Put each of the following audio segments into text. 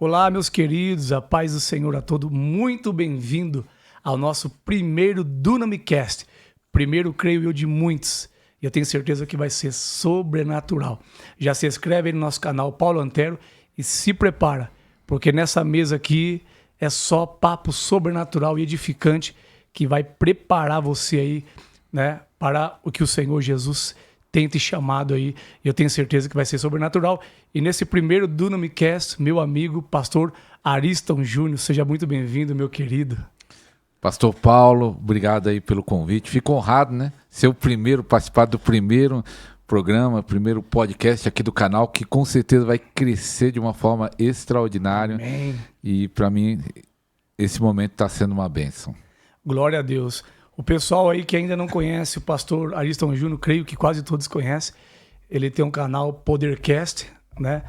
Olá, meus queridos, a paz do Senhor a todos. Muito bem-vindo ao nosso primeiro Dunamicast. Primeiro, creio eu, de muitos. E eu tenho certeza que vai ser sobrenatural. Já se inscreve aí no nosso canal Paulo Antero e se prepara, porque nessa mesa aqui é só papo sobrenatural e edificante que vai preparar você aí, né, para o que o Senhor Jesus tem te chamado aí. Eu tenho certeza que vai ser sobrenatural. E nesse primeiro Dunamicast, meu amigo, pastor Ariston Júnior, seja muito bem-vindo, meu querido. Pastor Paulo, obrigado aí pelo convite. Fico honrado, né? Ser o primeiro, participar do primeiro programa, primeiro podcast aqui do canal, que com certeza vai crescer de uma forma extraordinária. Amém. E para mim, esse momento está sendo uma bênção. Glória a Deus. O pessoal aí que ainda não conhece o pastor Ariston Júnior, creio que quase todos conhecem. Ele tem um canal Podercast, né?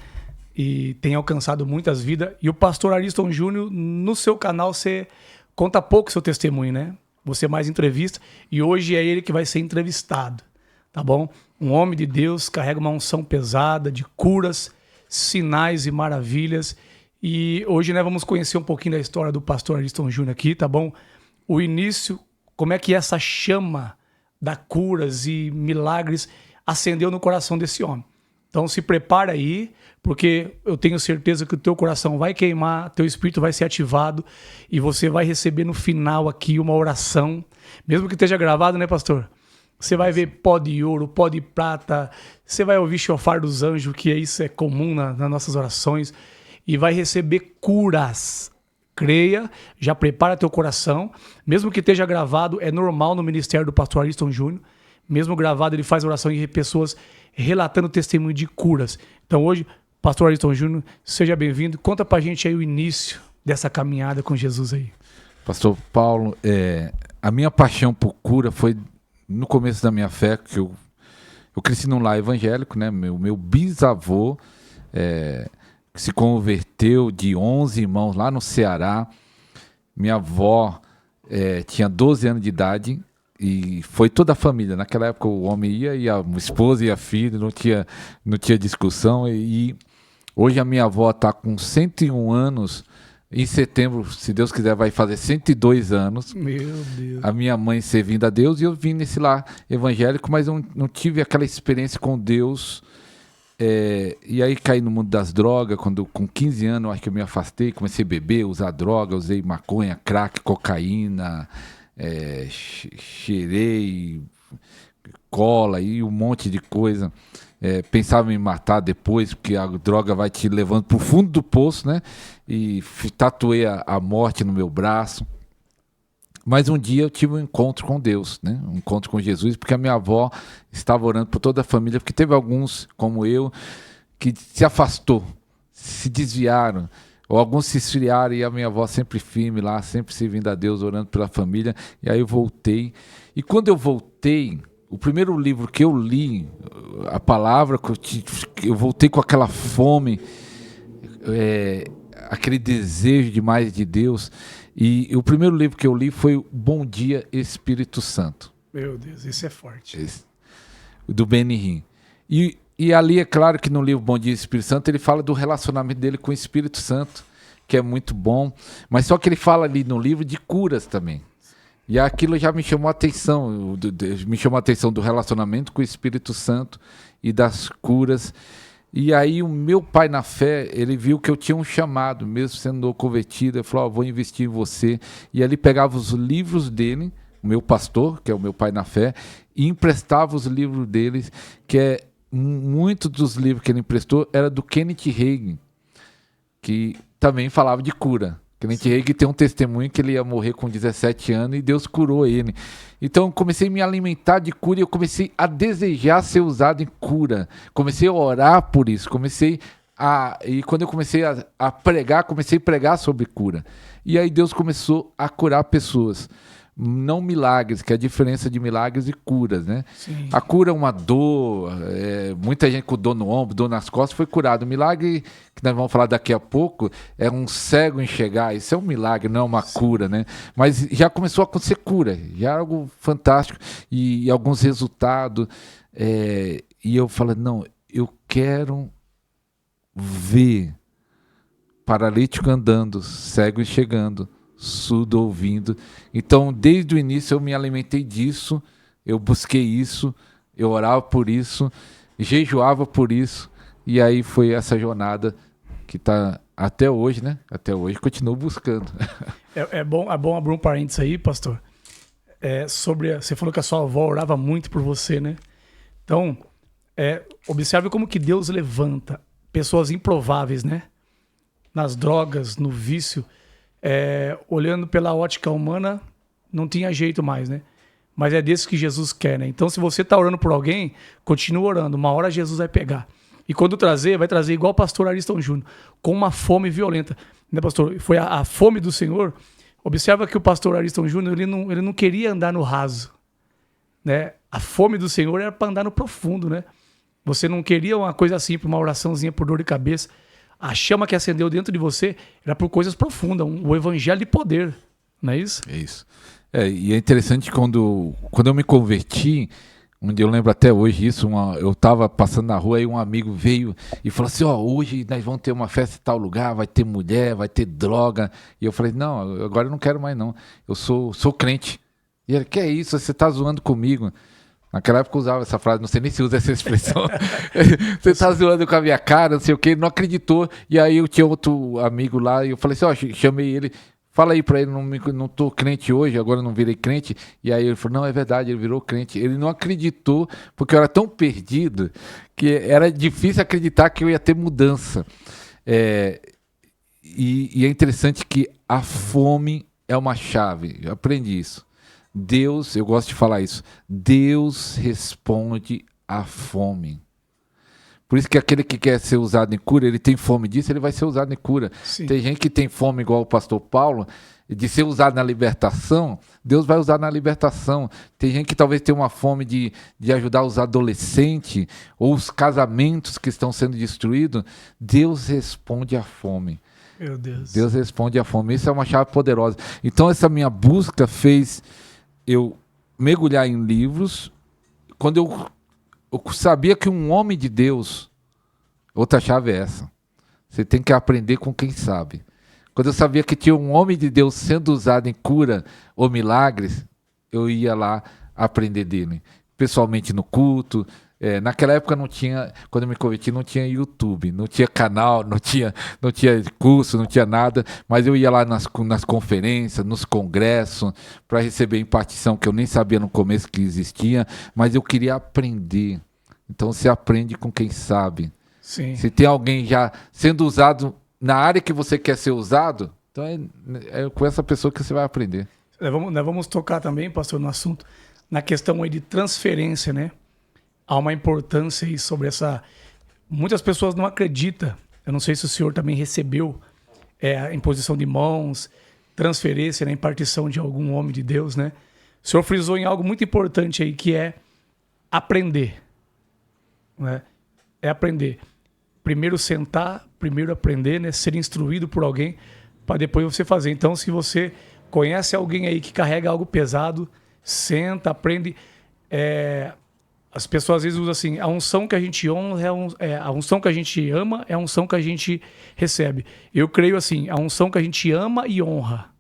E tem alcançado muitas vidas. E o pastor Ariston Júnior, no seu canal, você conta pouco seu testemunho, né? Você mais entrevista. E hoje é ele que vai ser entrevistado, tá bom? Um homem de Deus, carrega uma unção pesada de curas, sinais e maravilhas. E hoje, né, vamos conhecer um pouquinho da história do pastor Ariston Júnior aqui, tá bom? O início, como é que essa chama da curas e milagres acendeu no coração desse homem. Então se prepara aí, porque eu tenho certeza que o teu coração vai queimar, teu espírito vai ser ativado e você vai receber no final aqui uma oração, mesmo que esteja gravado, né, pastor? Você vai ver pó de ouro, pó de prata, você vai ouvir chofar dos anjos, que isso é comum nas nossas orações, e vai receber curas. Creia, já prepara teu coração, mesmo que esteja gravado, é normal no ministério do pastor Ariston Júnior, mesmo gravado ele faz oração e pessoas relatando testemunho de curas. Então hoje, pastor Ariston Júnior, seja bem-vindo, conta pra gente aí o início dessa caminhada com Jesus aí. Pastor Paulo, a minha paixão por cura foi no começo da minha fé, que eu cresci num lar evangélico, né? Meu bisavô se converteu de 11 irmãos lá no Ceará. Minha avó tinha 12 anos de idade e foi toda a família. Naquela época o homem ia e a esposa e a filha, não tinha discussão. E hoje a minha avó está com 101 anos. Em setembro, se Deus quiser, vai fazer 102 anos. Meu Deus. A minha mãe servindo a Deus e eu vim nesse lar evangélico, mas não tive aquela experiência com Deus. E aí caí no mundo das drogas, quando com 15 anos eu acho que eu me afastei, comecei a beber, usar droga, usei maconha, crack, cocaína, cheirei, cola e um monte de coisa. Pensava em me matar depois, porque a droga vai te levando para o fundo do poço, né? E tatuei a morte no meu braço. Mas um dia eu tive um encontro com Deus, né? Um encontro com Jesus, porque a minha avó estava orando por toda a família, porque teve alguns, como eu, que se afastou, se desviaram, ou alguns se esfriaram, e a minha avó sempre firme lá, sempre servindo a Deus, orando pela família. E aí eu voltei. E quando eu voltei, o primeiro livro que eu li, a palavra, eu voltei com aquela fome, aquele desejo de mais de Deus. E o primeiro livro que eu li foi Bom Dia, Espírito Santo. Meu Deus, isso é forte. Do Benny Hinn. E ali, é claro que no livro Bom Dia, Espírito Santo, ele fala do relacionamento dele com o Espírito Santo, que é muito bom. Mas só que ele fala ali no livro de curas também. E aquilo já me chamou a atenção. Me chamou a atenção do relacionamento com o Espírito Santo e das curas. E aí o meu pai na fé, ele viu que eu tinha um chamado, mesmo sendo convertido, ele falou, vou investir em você. E ali pegava os livros dele, o meu pastor, que é o meu pai na fé, e emprestava os livros dele, que muitos dos livros que ele emprestou era do Kenneth Hagin, que também falava de cura. Kenneth Hagin tem um testemunho que ele ia morrer com 17 anos e Deus curou ele. Então eu comecei a me alimentar de cura e eu comecei a desejar ser usado em cura. Comecei a orar por isso. E quando eu comecei a pregar, comecei a pregar sobre cura. E aí Deus começou a curar pessoas. Não milagres, que é a diferença de milagres e curas, né? Sim. A cura é uma dor, muita gente com dor no ombro, dor nas costas, foi curado. O milagre, que nós vamos falar daqui a pouco, é um cego enxergar. Isso é um milagre, não é uma cura, né? Mas já começou a acontecer cura, já é algo fantástico. E alguns resultados. E eu falei, não, eu quero ver paralítico andando, cego enxergando, surdo ouvindo. Então, desde o início eu me alimentei disso, eu busquei isso, eu orava por isso, jejuava por isso, e aí foi essa jornada que está até hoje, né? Até hoje continuo buscando. É bom abrir um parênteses aí, pastor. Você falou que a sua avó orava muito por você, né? Então, observe como que Deus levanta pessoas improváveis, né? Nas drogas, no vício. Olhando pela ótica humana, não tinha jeito mais, né? Mas é desse que Jesus quer, né? Então, se você está orando por alguém, continua orando. Uma hora Jesus vai pegar. E quando vai trazer igual o pastor Ariston Júnior, com uma fome violenta. Né, pastor? Foi a fome do Senhor. Observa que o pastor Ariston Júnior, ele não queria andar no raso. Né? A fome do Senhor era para andar no profundo, né? Você não queria uma coisa simples, uma oraçãozinha por dor de cabeça. A chama que acendeu dentro de você era por coisas profundas, o evangelho de poder, não é isso? É isso. E é interessante quando eu me converti, onde eu lembro até hoje isso, eu estava passando na rua e um amigo veio e falou assim, hoje nós vamos ter uma festa em tal lugar, vai ter mulher, vai ter droga. E eu falei, não, agora eu não quero mais não, eu sou crente. E ele, que é isso, você está zoando comigo? Naquela época eu usava essa frase, não sei nem se usa essa expressão. Você está zoando com a minha cara, não sei o quê, ele não acreditou. E aí eu tinha outro amigo lá e eu falei assim, chamei ele, fala aí pra ele, não tô crente hoje, agora não virei crente. E aí ele falou, não, é verdade, ele virou crente. Ele não acreditou, porque eu era tão perdido, que era difícil acreditar que eu ia ter mudança. E é interessante que a fome é uma chave, eu aprendi isso. Deus, eu gosto de falar isso, Deus responde à fome. Por isso que aquele que quer ser usado em cura, ele tem fome disso, ele vai ser usado em cura. Sim. Tem gente que tem fome igual o pastor Paulo, de ser usado na libertação, Deus vai usar na libertação. Tem gente que talvez tenha uma fome de ajudar os adolescentes, ou os casamentos que estão sendo destruídos, Deus responde à fome. Meu Deus. Deus responde à fome. Isso é uma chave poderosa. Então essa minha busca fez eu mergulhar em livros, quando eu sabia que um homem de Deus, outra chave é essa, você tem que aprender com quem sabe. Quando eu sabia que tinha um homem de Deus sendo usado em cura ou milagres, eu ia lá aprender dele, pessoalmente no culto. Naquela época não tinha, quando eu me converti, não tinha YouTube, não tinha canal, não tinha curso, não tinha nada, mas eu ia lá nas conferências, nos congressos, para receber impartição que eu nem sabia no começo que existia, mas eu queria aprender. Então você aprende com quem sabe. Sim. Se tem alguém já sendo usado na área que você quer ser usado, então é com essa pessoa que você vai aprender. Nós vamos tocar também, pastor, no assunto, na questão aí de transferência, né? Há uma importância aí sobre essa... Muitas pessoas não acreditam. Eu não sei se o senhor também recebeu a imposição de mãos, transferência, né, impartição de algum homem de Deus, né? O senhor frisou em algo muito importante aí, que é aprender. Né? É aprender. Primeiro sentar, primeiro aprender, né? Ser instruído por alguém, para depois você fazer. Então, se você conhece alguém aí que carrega algo pesado, senta, aprende... As pessoas às vezes usam assim, a unção que a gente honra a unção que a gente ama é a unção que a gente recebe. Eu creio assim, a unção que a gente ama e honra.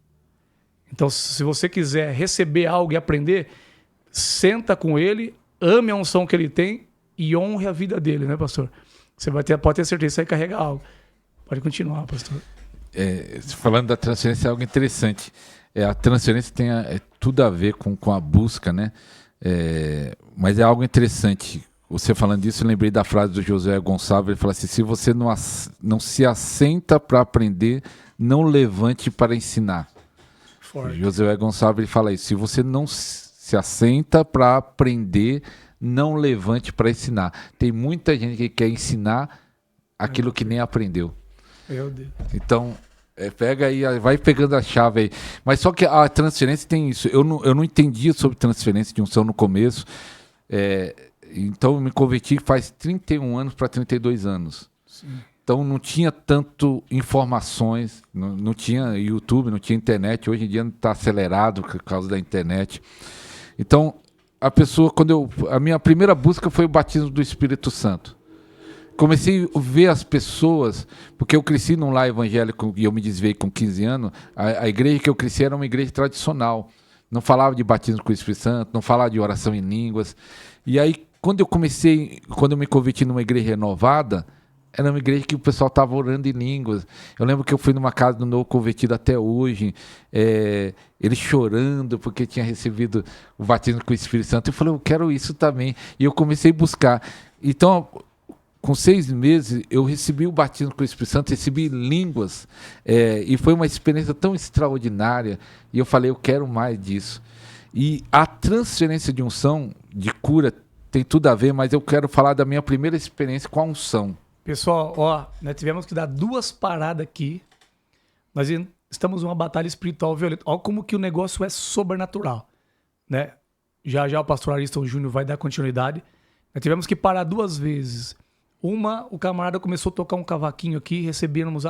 Então, se você quiser receber algo e aprender, senta com ele, ame a unção que ele tem e honre a vida dele, né, pastor? Você pode ter certeza que você vai carregar algo. Pode continuar, pastor. Falando da transferência, é algo interessante. A transferência tem tudo a ver com a busca, né? Mas é algo interessante. Você falando disso, eu lembrei da frase do Josué Gonçalves. Ele fala assim: se você não se assenta para aprender, não levante para ensinar. Forte. Josué Gonçalves ele fala isso: se você não se assenta para aprender, não levante para ensinar. Tem muita gente que quer ensinar aquilo que nem aprendeu. Meu Deus. Então pega aí, vai pegando a chave aí. Mas só que a transferência tem isso. Eu não entendia sobre transferência de unção no começo. Então eu me converti faz 31 anos para 32 anos. Sim. Então não tinha tanto informações, não tinha YouTube, não tinha internet. Hoje em dia está acelerado por causa da internet. Então a pessoa, a minha primeira busca foi o batismo do Espírito Santo. comecei a ver as pessoas, porque eu cresci num lar evangélico e eu me desviei com 15 anos. A igreja que eu cresci era uma igreja tradicional. Não falava de batismo com o Espírito Santo, não falava de oração em línguas. E aí, quando eu me converti numa igreja renovada, era uma igreja que o pessoal estava orando em línguas. Eu lembro que eu fui numa casa do novo convertido até hoje, ele chorando porque tinha recebido o batismo com o Espírito Santo. Eu falei, eu quero isso também. E eu comecei a buscar. Então, com 6 meses, eu recebi o batismo com o Espírito Santo, recebi línguas, e foi uma experiência tão extraordinária. E eu falei, eu quero mais disso. E a transferência de unção, de cura, tem tudo a ver, mas eu quero falar da minha primeira experiência com a unção. Pessoal, ó, nós tivemos que dar 2 paradas aqui. Nós estamos numa batalha espiritual violenta. Olha como que o negócio é sobrenatural, né? Já o pastor Ariston Júnior vai dar continuidade. Nós tivemos que parar 2 vezes. Uma, o camarada começou a tocar um cavaquinho aqui, recebemos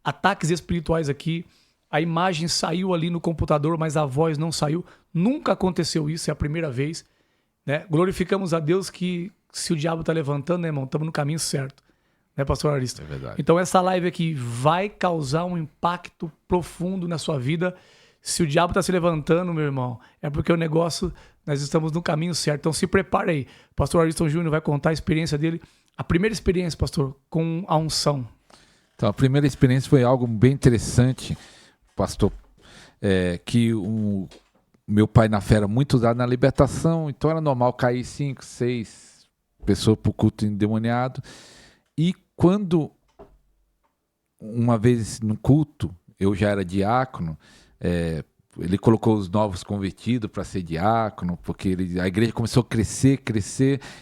ataques espirituais aqui. A imagem saiu ali no computador, mas a voz não saiu. Nunca aconteceu isso, é a primeira vez, né? Glorificamos a Deus que se o diabo está levantando, né, irmão, estamos no caminho certo. Né, pastor Ariston? É verdade. Então essa live aqui vai causar um impacto profundo na sua vida. Se o diabo está se levantando, meu irmão, é porque o negócio, nós estamos no caminho certo. Então se prepare aí. Pastor Ariston Júnior vai contar a experiência dele. A primeira experiência, pastor, com a unção. Então, a primeira experiência foi algo bem interessante, pastor, que o meu pai na fé era muito usado na libertação, então era normal cair 5, 6 pessoas para o culto endemoniado. E quando, uma vez no culto, eu já era diácono, ele colocou os novos convertidos para ser diácono, porque a igreja começou a crescer,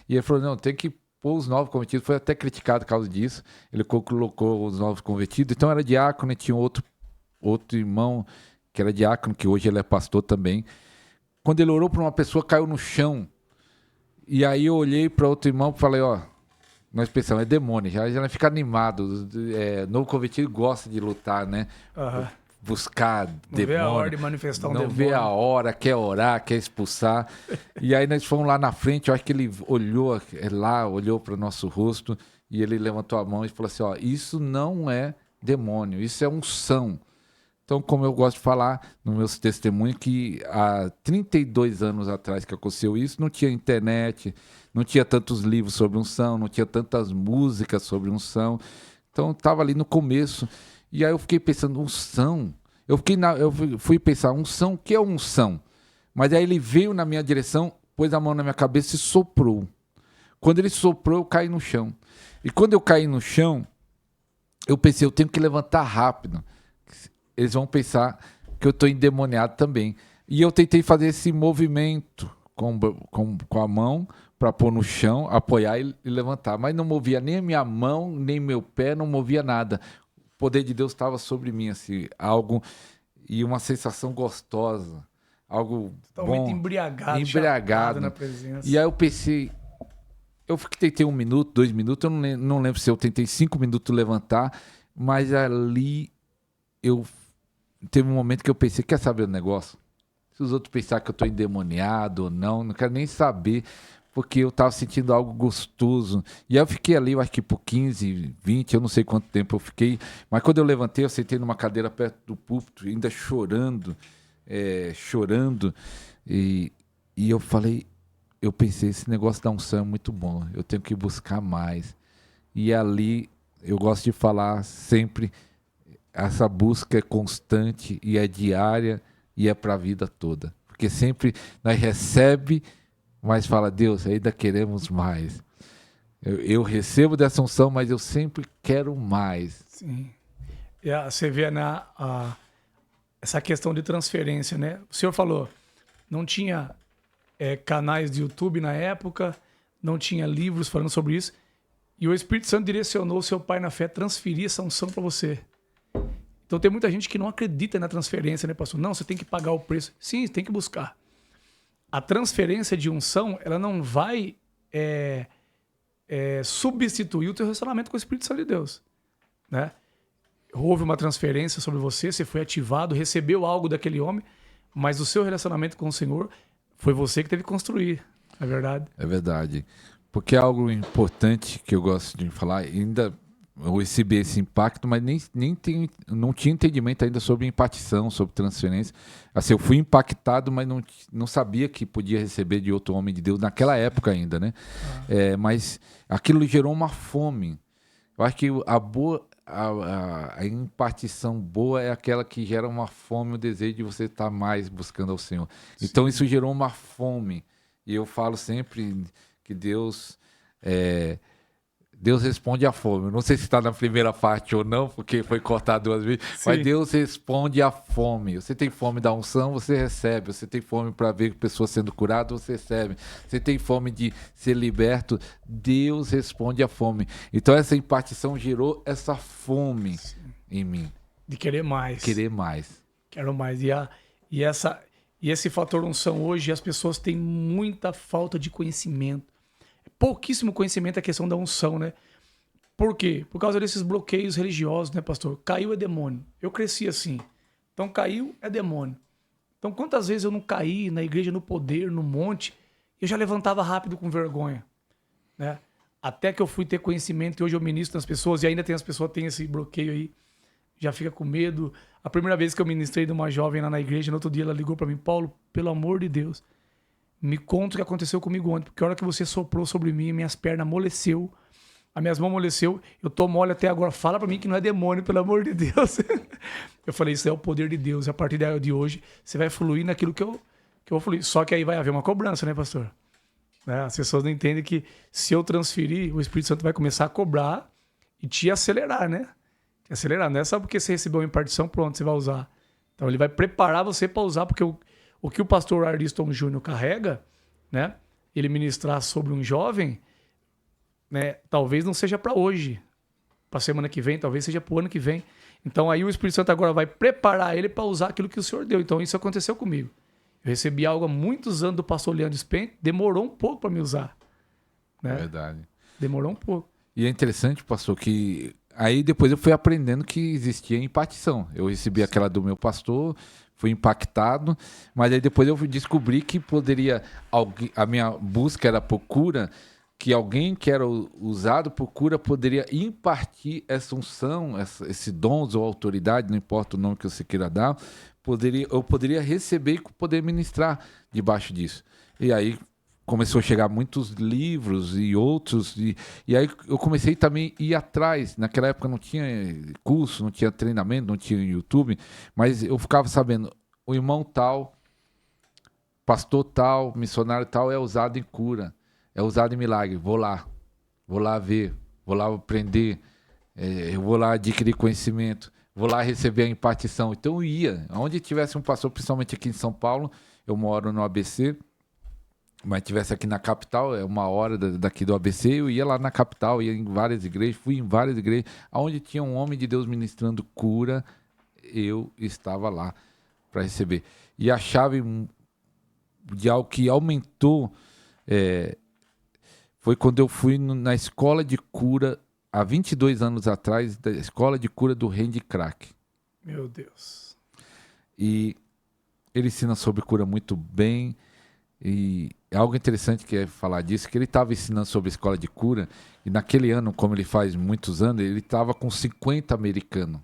e ele falou, não, tem que pôr os novos convertidos. Foi até criticado por causa disso. Ele colocou os novos convertidos, então era diácono, e tinha outro irmão que era diácono, que hoje ele é pastor também. Quando ele orou para uma pessoa, caiu no chão, e aí eu olhei para outro irmão e falei, ó, nós pensamos, é demônio, já fica animado. Novo convertido gosta de lutar, né? Uhum. Buscar não demônio. Vê a hora de manifestar um não demônio. Vê a hora, quer orar, quer expulsar. E aí nós fomos lá na frente, eu acho que ele olhou para o nosso rosto, e ele levantou a mão e falou assim, ó, isso não é demônio, isso é unção. Então, como eu gosto de falar no meu testemunho, que há 32 anos atrás que aconteceu isso, não tinha internet, não tinha tantos livros sobre unção, não tinha tantas músicas sobre unção. Então, estava ali no começo. E aí eu fiquei pensando, unção? Eu fui pensar, unção, o que é unção? Mas aí ele veio na minha direção, pôs a mão na minha cabeça e soprou. Quando ele soprou, eu caí no chão. E quando eu caí no chão, eu pensei, eu tenho que levantar rápido. Eles vão pensar que eu estou endemoniado também. E eu tentei fazer esse movimento com a mão para pôr no chão, apoiar e levantar. Mas não movia nem a minha mão, nem meu pé, não movia nada. O poder de Deus estava sobre mim, assim, algo e uma sensação gostosa, algo totalmente bom. embriagado na presença. E aí eu pensei, eu tentei 1 minuto, 2 minutos, eu não lembro se eu tentei 5 minutos levantar, mas ali teve um momento que eu pensei, quer saber o negócio? Se os outros pensarem que eu estou endemoniado ou não quero nem saber, porque eu estava sentindo algo gostoso. E aí eu fiquei ali, eu acho que por 15, 20, eu não sei quanto tempo eu fiquei, mas quando eu levantei, eu sentei numa cadeira perto do púlpito, ainda chorando, e eu falei, eu pensei, esse negócio da unção é muito bom, eu tenho que buscar mais. E ali, eu gosto de falar sempre, essa busca é constante e é diária e é para a vida toda. Porque sempre nós recebemos, mas fala, Deus, ainda queremos mais. Eu recebo dessa unção, mas eu sempre quero mais. Sim. E você vê essa questão de transferência, né? O senhor falou, não tinha canais de YouTube na época, não tinha livros falando sobre isso, e o Espírito Santo direcionou o seu pai na fé a transferir essa unção para você. Então tem muita gente que não acredita na transferência, né, pastor? Não, você tem que pagar o preço. Sim, tem que buscar. A transferência de unção, ela não vai substituir o teu relacionamento com o Espírito Santo de Deus, né? Houve uma transferência sobre você foi ativado, recebeu algo daquele homem, mas o seu relacionamento com o Senhor foi você que teve que construir, não é verdade? É verdade. porque é algo importante que eu gosto de falar. Ainda eu recebi esse impacto, mas não tinha entendimento ainda sobre impartição, sobre transferência. Assim, eu fui impactado, mas não sabia que podia receber de outro homem de Deus naquela época ainda, né? Mas aquilo gerou uma fome. Eu acho que a impartição boa é aquela que gera uma fome, o desejo de você estar mais buscando ao Senhor. Sim. Então isso gerou uma fome. E eu falo sempre que Deus responde à fome. Eu não sei se está na primeira parte ou não, porque foi cortado 2 vezes, sim, mas Deus responde à fome. Você tem fome da unção, você recebe. Você tem fome para ver pessoas sendo curadas, você recebe. Você tem fome de ser liberto, Deus responde à fome. Então essa impartição gerou essa fome, sim, em mim. De querer mais. Querer mais. Quero mais. E esse fator unção hoje, as pessoas têm muita falta de conhecimento. Pouquíssimo conhecimento a questão da unção, né? Por quê? Por causa desses bloqueios religiosos, né, pastor? Caiu é demônio. Eu cresci assim. Então caiu é demônio. Então quantas vezes eu não caí na igreja, no poder, no monte, eu já levantava rápido com vergonha, né? Até que eu fui ter conhecimento e hoje eu ministro nas pessoas e ainda tem as pessoas que têm esse bloqueio aí, já fica com medo. A primeira vez que eu ministrei de uma jovem lá na igreja, no outro dia ela ligou para mim, Paulo, pelo amor de Deus, me conta o que aconteceu comigo ontem, porque a hora que você soprou sobre mim, minhas pernas amoleceu, as minhas mãos amoleceu, eu tô mole até agora, fala pra mim que não é demônio, pelo amor de Deus. Eu falei, isso é o poder de Deus, e a partir de hoje, você vai fluir naquilo que eu vou fluir. Só que aí vai haver uma cobrança, né, pastor? As pessoas não entendem que se eu transferir, o Espírito Santo vai começar a cobrar e te acelerar, né? Te acelerar, não é só porque você recebeu uma impartição, pronto, você vai usar. Então ele vai preparar você para usar, porque o que o pastor Ariston Júnior carrega, né? Ele ministrar sobre um jovem, né? Talvez não seja para hoje, para semana que vem, talvez seja para o ano que vem. Então aí o Espírito Santo agora vai preparar ele para usar aquilo que o Senhor deu. Então isso aconteceu comigo. Eu recebi algo há muitos anos do pastor Leandro Spent, demorou um pouco para me usar, né? Verdade. Demorou um pouco. E é interessante, pastor, que aí depois eu fui aprendendo que existia impartição. Eu recebi aquela do meu pastor, fui impactado, mas aí depois eu descobri que poderia, a minha busca era por cura, que alguém que era usado por cura poderia impartir essa unção, esse dons ou autoridade, não importa o nome que você queira dar, eu poderia receber e poder ministrar debaixo disso. E aí começou a chegar muitos livros e outros, e aí eu comecei também a ir atrás. Naquela época não tinha curso, não tinha treinamento, não tinha YouTube, mas eu ficava sabendo, o irmão tal, pastor tal, missionário tal é usado em cura, é usado em milagre. Vou lá ver, vou lá aprender, eu vou lá adquirir conhecimento, vou lá receber a impartição. Então eu ia, onde tivesse um pastor, principalmente aqui em São Paulo, eu moro no ABC, mas tivesse aqui na capital, é 1 hora daqui do ABC, eu ia lá na capital, ia em várias igrejas, fui em várias igrejas, onde tinha um homem de Deus ministrando cura, eu estava lá para receber. E a chave de algo que aumentou foi quando eu fui na escola de cura, há 22 anos atrás, da escola de cura do Randy Crack. Meu Deus. E ele ensina sobre cura muito bem. E é algo interessante que é falar disso, que ele estava ensinando sobre a escola de cura, e naquele ano, como ele faz muitos anos, ele estava com 50 americanos.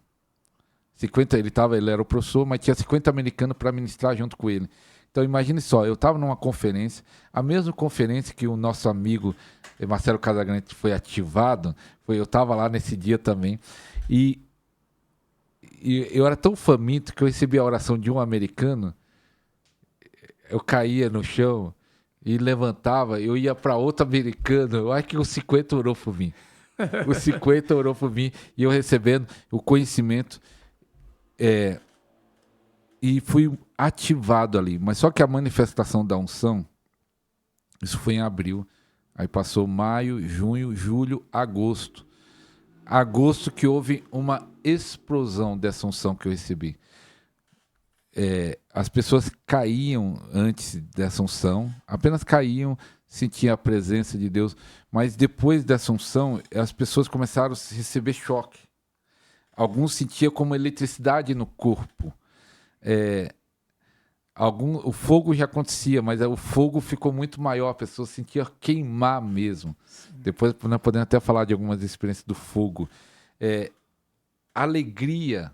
Ele era o professor, mas tinha 50 americanos para ministrar junto com ele. Então imagine só, eu estava numa conferência, a mesma conferência que o nosso amigo Marcelo Casagrande foi ativado, eu estava lá nesse dia também, e eu era tão faminto que eu recebi a oração de um americano, eu caía no chão e levantava, eu ia para outro americano, eu acho que o 50 orou por mim. O 50 orou por mim e eu recebendo o conhecimento e fui ativado ali. Mas só que a manifestação da unção, isso foi em abril, aí passou maio, junho, julho, agosto. Agosto que houve uma explosão dessa unção que eu recebi. As pessoas caíam antes dessa unção, apenas caíam, sentiam a presença de Deus, mas depois dessa unção, as pessoas começaram a receber choque. Alguns sentiam como eletricidade no corpo. o fogo já acontecia, mas o fogo ficou muito maior, a pessoa sentia queimar mesmo. Depois nós podemos até falar de algumas experiências do fogo. Alegria,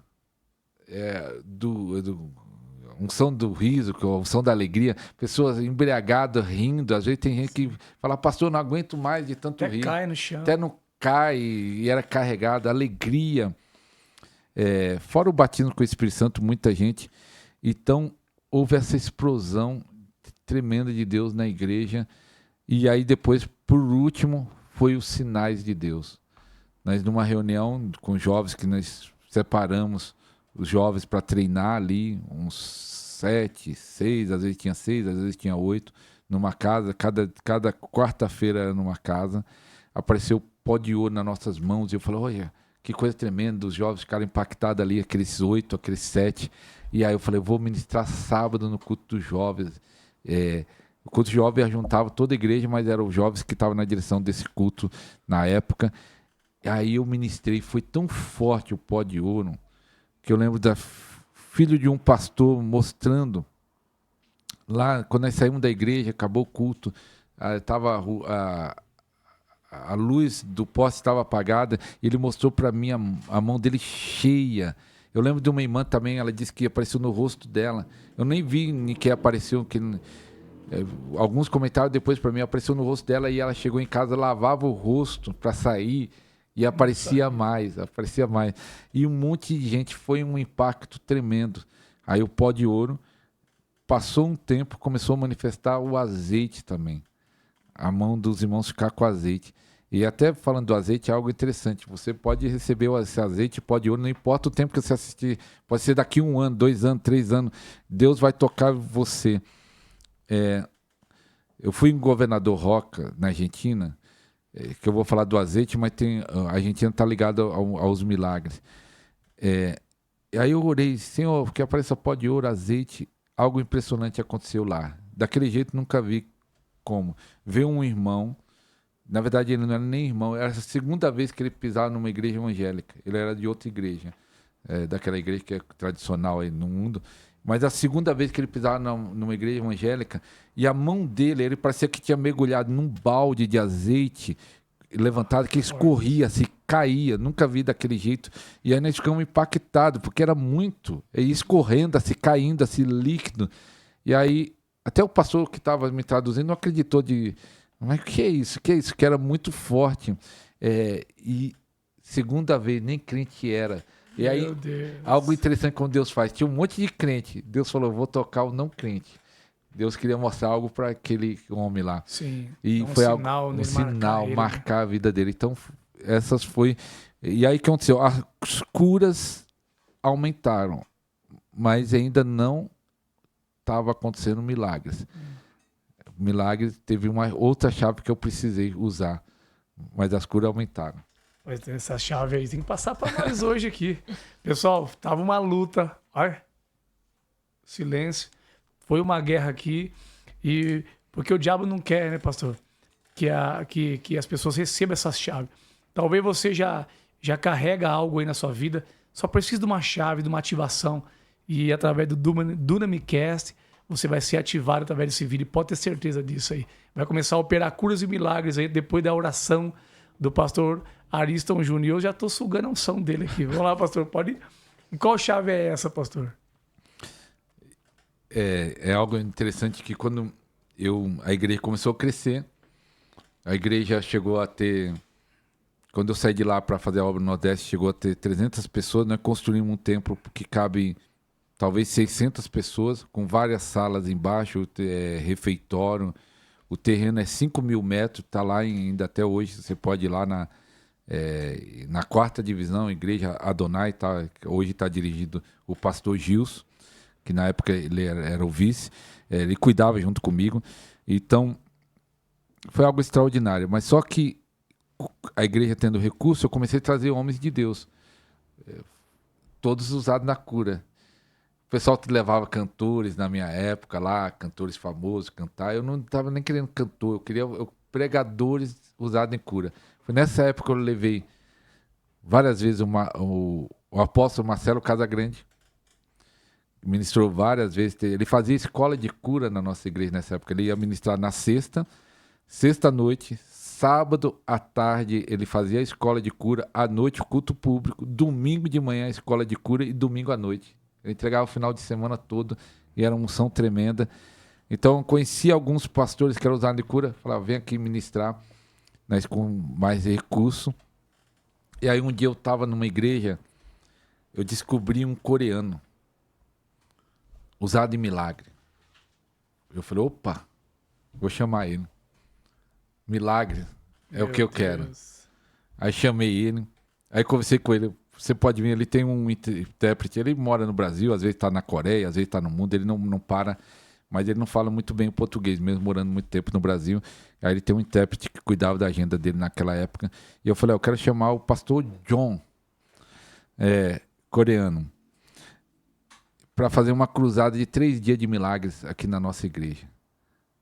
unção do riso, a unção da alegria, pessoas embriagadas, rindo. Às vezes tem gente que fala, pastor, eu não aguento mais de tanto rir. Até cai no chão. Até não cai, e era carregado, alegria. Fora o batismo com o Espírito Santo, muita gente. Então, houve essa explosão tremenda de Deus na igreja. E aí depois, por último, foi os sinais de Deus. Nós, numa reunião com jovens que nós separamos, os jovens para treinar ali, uns 7, 6, às vezes tinha 6, às vezes tinha 8, numa casa, cada quarta-feira era numa casa, apareceu pó de ouro nas nossas mãos, e eu falei, olha, que coisa tremenda, os jovens ficaram impactados ali, aqueles 8, aqueles 7, e aí eu falei, vou ministrar sábado no culto dos jovens. O culto jovem juntava toda a igreja, mas eram os jovens que estavam na direção desse culto na época. E aí eu ministrei, foi tão forte o pó de ouro, que eu lembro da filho de um pastor mostrando, lá, quando nós saímos da igreja, acabou o culto, a luz do poste estava apagada, e ele mostrou para mim a mão dele cheia. Eu lembro de uma irmã também, ela disse que apareceu no rosto dela. Eu nem vi em que apareceu, alguns comentários depois para mim, apareceu no rosto dela, e ela chegou em casa, lavava o rosto para sair, e aparecia mais. E um monte de gente, foi um impacto tremendo. Aí o pó de ouro, passou um tempo, começou a manifestar o azeite também. A mão dos irmãos ficar com azeite. E até falando do azeite, é algo interessante. Você pode receber esse azeite, pó de ouro, não importa o tempo que você assistir. Pode ser daqui 1 ano, 2 anos, 3 anos. Deus vai tocar você. Eu fui em Governador Roca, na Argentina, que eu vou falar do azeite, mas a Argentina está ligada aos milagres. E aí eu orei, Senhor, que apareça pó de ouro, azeite, algo impressionante aconteceu lá. Daquele jeito nunca vi como. Veio um irmão, na verdade ele não era nem irmão, era a segunda vez que ele pisava numa igreja evangélica. Ele era de outra igreja, daquela igreja que é tradicional aí no mundo. Mas a segunda vez que ele pisava numa igreja evangélica, e a mão dele, ele parecia que tinha mergulhado num balde de azeite levantado, que escorria, se caía, nunca vi daquele jeito. E aí nós ficamos impactados, porque era muito, escorrendo, assim, caindo, assim, líquido. E aí, até o pastor que estava me traduzindo não acreditou mas o que é isso? Que era muito forte. E segunda vez, nem crente era. E aí, algo interessante quando Deus faz. Tinha um monte de crente. Deus falou, vou tocar o não crente. Deus queria mostrar algo para aquele homem lá. Sim. E então, foi um sinal, marcar a vida dele. Então, essas foi... E aí, o que aconteceu? As curas aumentaram, mas ainda não estava acontecendo milagres. Milagres, teve uma outra chave que eu precisei usar, mas as curas aumentaram. Essa chave aí tem que passar para nós hoje aqui. Pessoal, tava uma luta. Olha. Silêncio. Foi uma guerra aqui. Porque o diabo não quer, né, pastor? Que as pessoas recebam essa chave. Talvez você já carrega algo aí na sua vida. Só precisa de uma chave, de uma ativação. E através do Dunamicast, você vai ser ativado através desse vídeo. Pode ter certeza disso aí. Vai começar a operar curas e milagres aí depois da oração do pastor Ariston Júnior. Eu já estou sugando a unção dele aqui. Vamos lá, pastor, pode ir? E qual chave é essa, pastor? É algo interessante que quando a igreja começou a crescer, a igreja chegou a ter, quando eu saí de lá para fazer a obra no Nordeste, chegou a ter 300 pessoas, nós construímos um templo que cabe talvez 600 pessoas, com várias salas embaixo, refeitório. O terreno é 5.000 metros, está lá ainda até hoje. Você pode ir lá na 4ª divisão, Igreja Adonai, hoje está dirigido o pastor Gilson, que na época ele era o vice, ele cuidava junto comigo. Então, foi algo extraordinário. Mas só que a igreja tendo recurso, eu comecei a trazer homens de Deus, todos usados na cura. O pessoal que levava cantores na minha época lá, cantores famosos, cantar. Eu não estava nem querendo cantor, eu queria pregadores usados em cura. Foi nessa época que eu levei várias vezes o apóstolo Marcelo Casagrande. ministrou várias vezes. Ele fazia escola de cura na nossa igreja nessa época. Ele ia ministrar na sexta-noite, sábado à tarde ele fazia a escola de cura, à noite o culto público, domingo de manhã a escola de cura e domingo à noite. Ele entregava o final de semana todo e era uma unção tremenda. Então eu conheci alguns pastores que eram usados de cura, falava, vem aqui ministrar, mas com mais recurso. E aí um dia eu estava numa igreja, eu descobri um coreano usado em milagre. Eu falei, opa, vou chamar ele. Milagre é o que eu quero. Aí chamei ele, aí conversei com ele. Você pode vir, ele tem um intérprete, ele mora no Brasil, às vezes está na Coreia, às vezes está no mundo, ele não para, mas ele não fala muito bem o português, mesmo morando muito tempo no Brasil. Aí ele tem um intérprete que cuidava da agenda dele naquela época. E eu falei, eu quero chamar o pastor John, coreano, para fazer uma cruzada de 3 dias de milagres aqui na nossa igreja.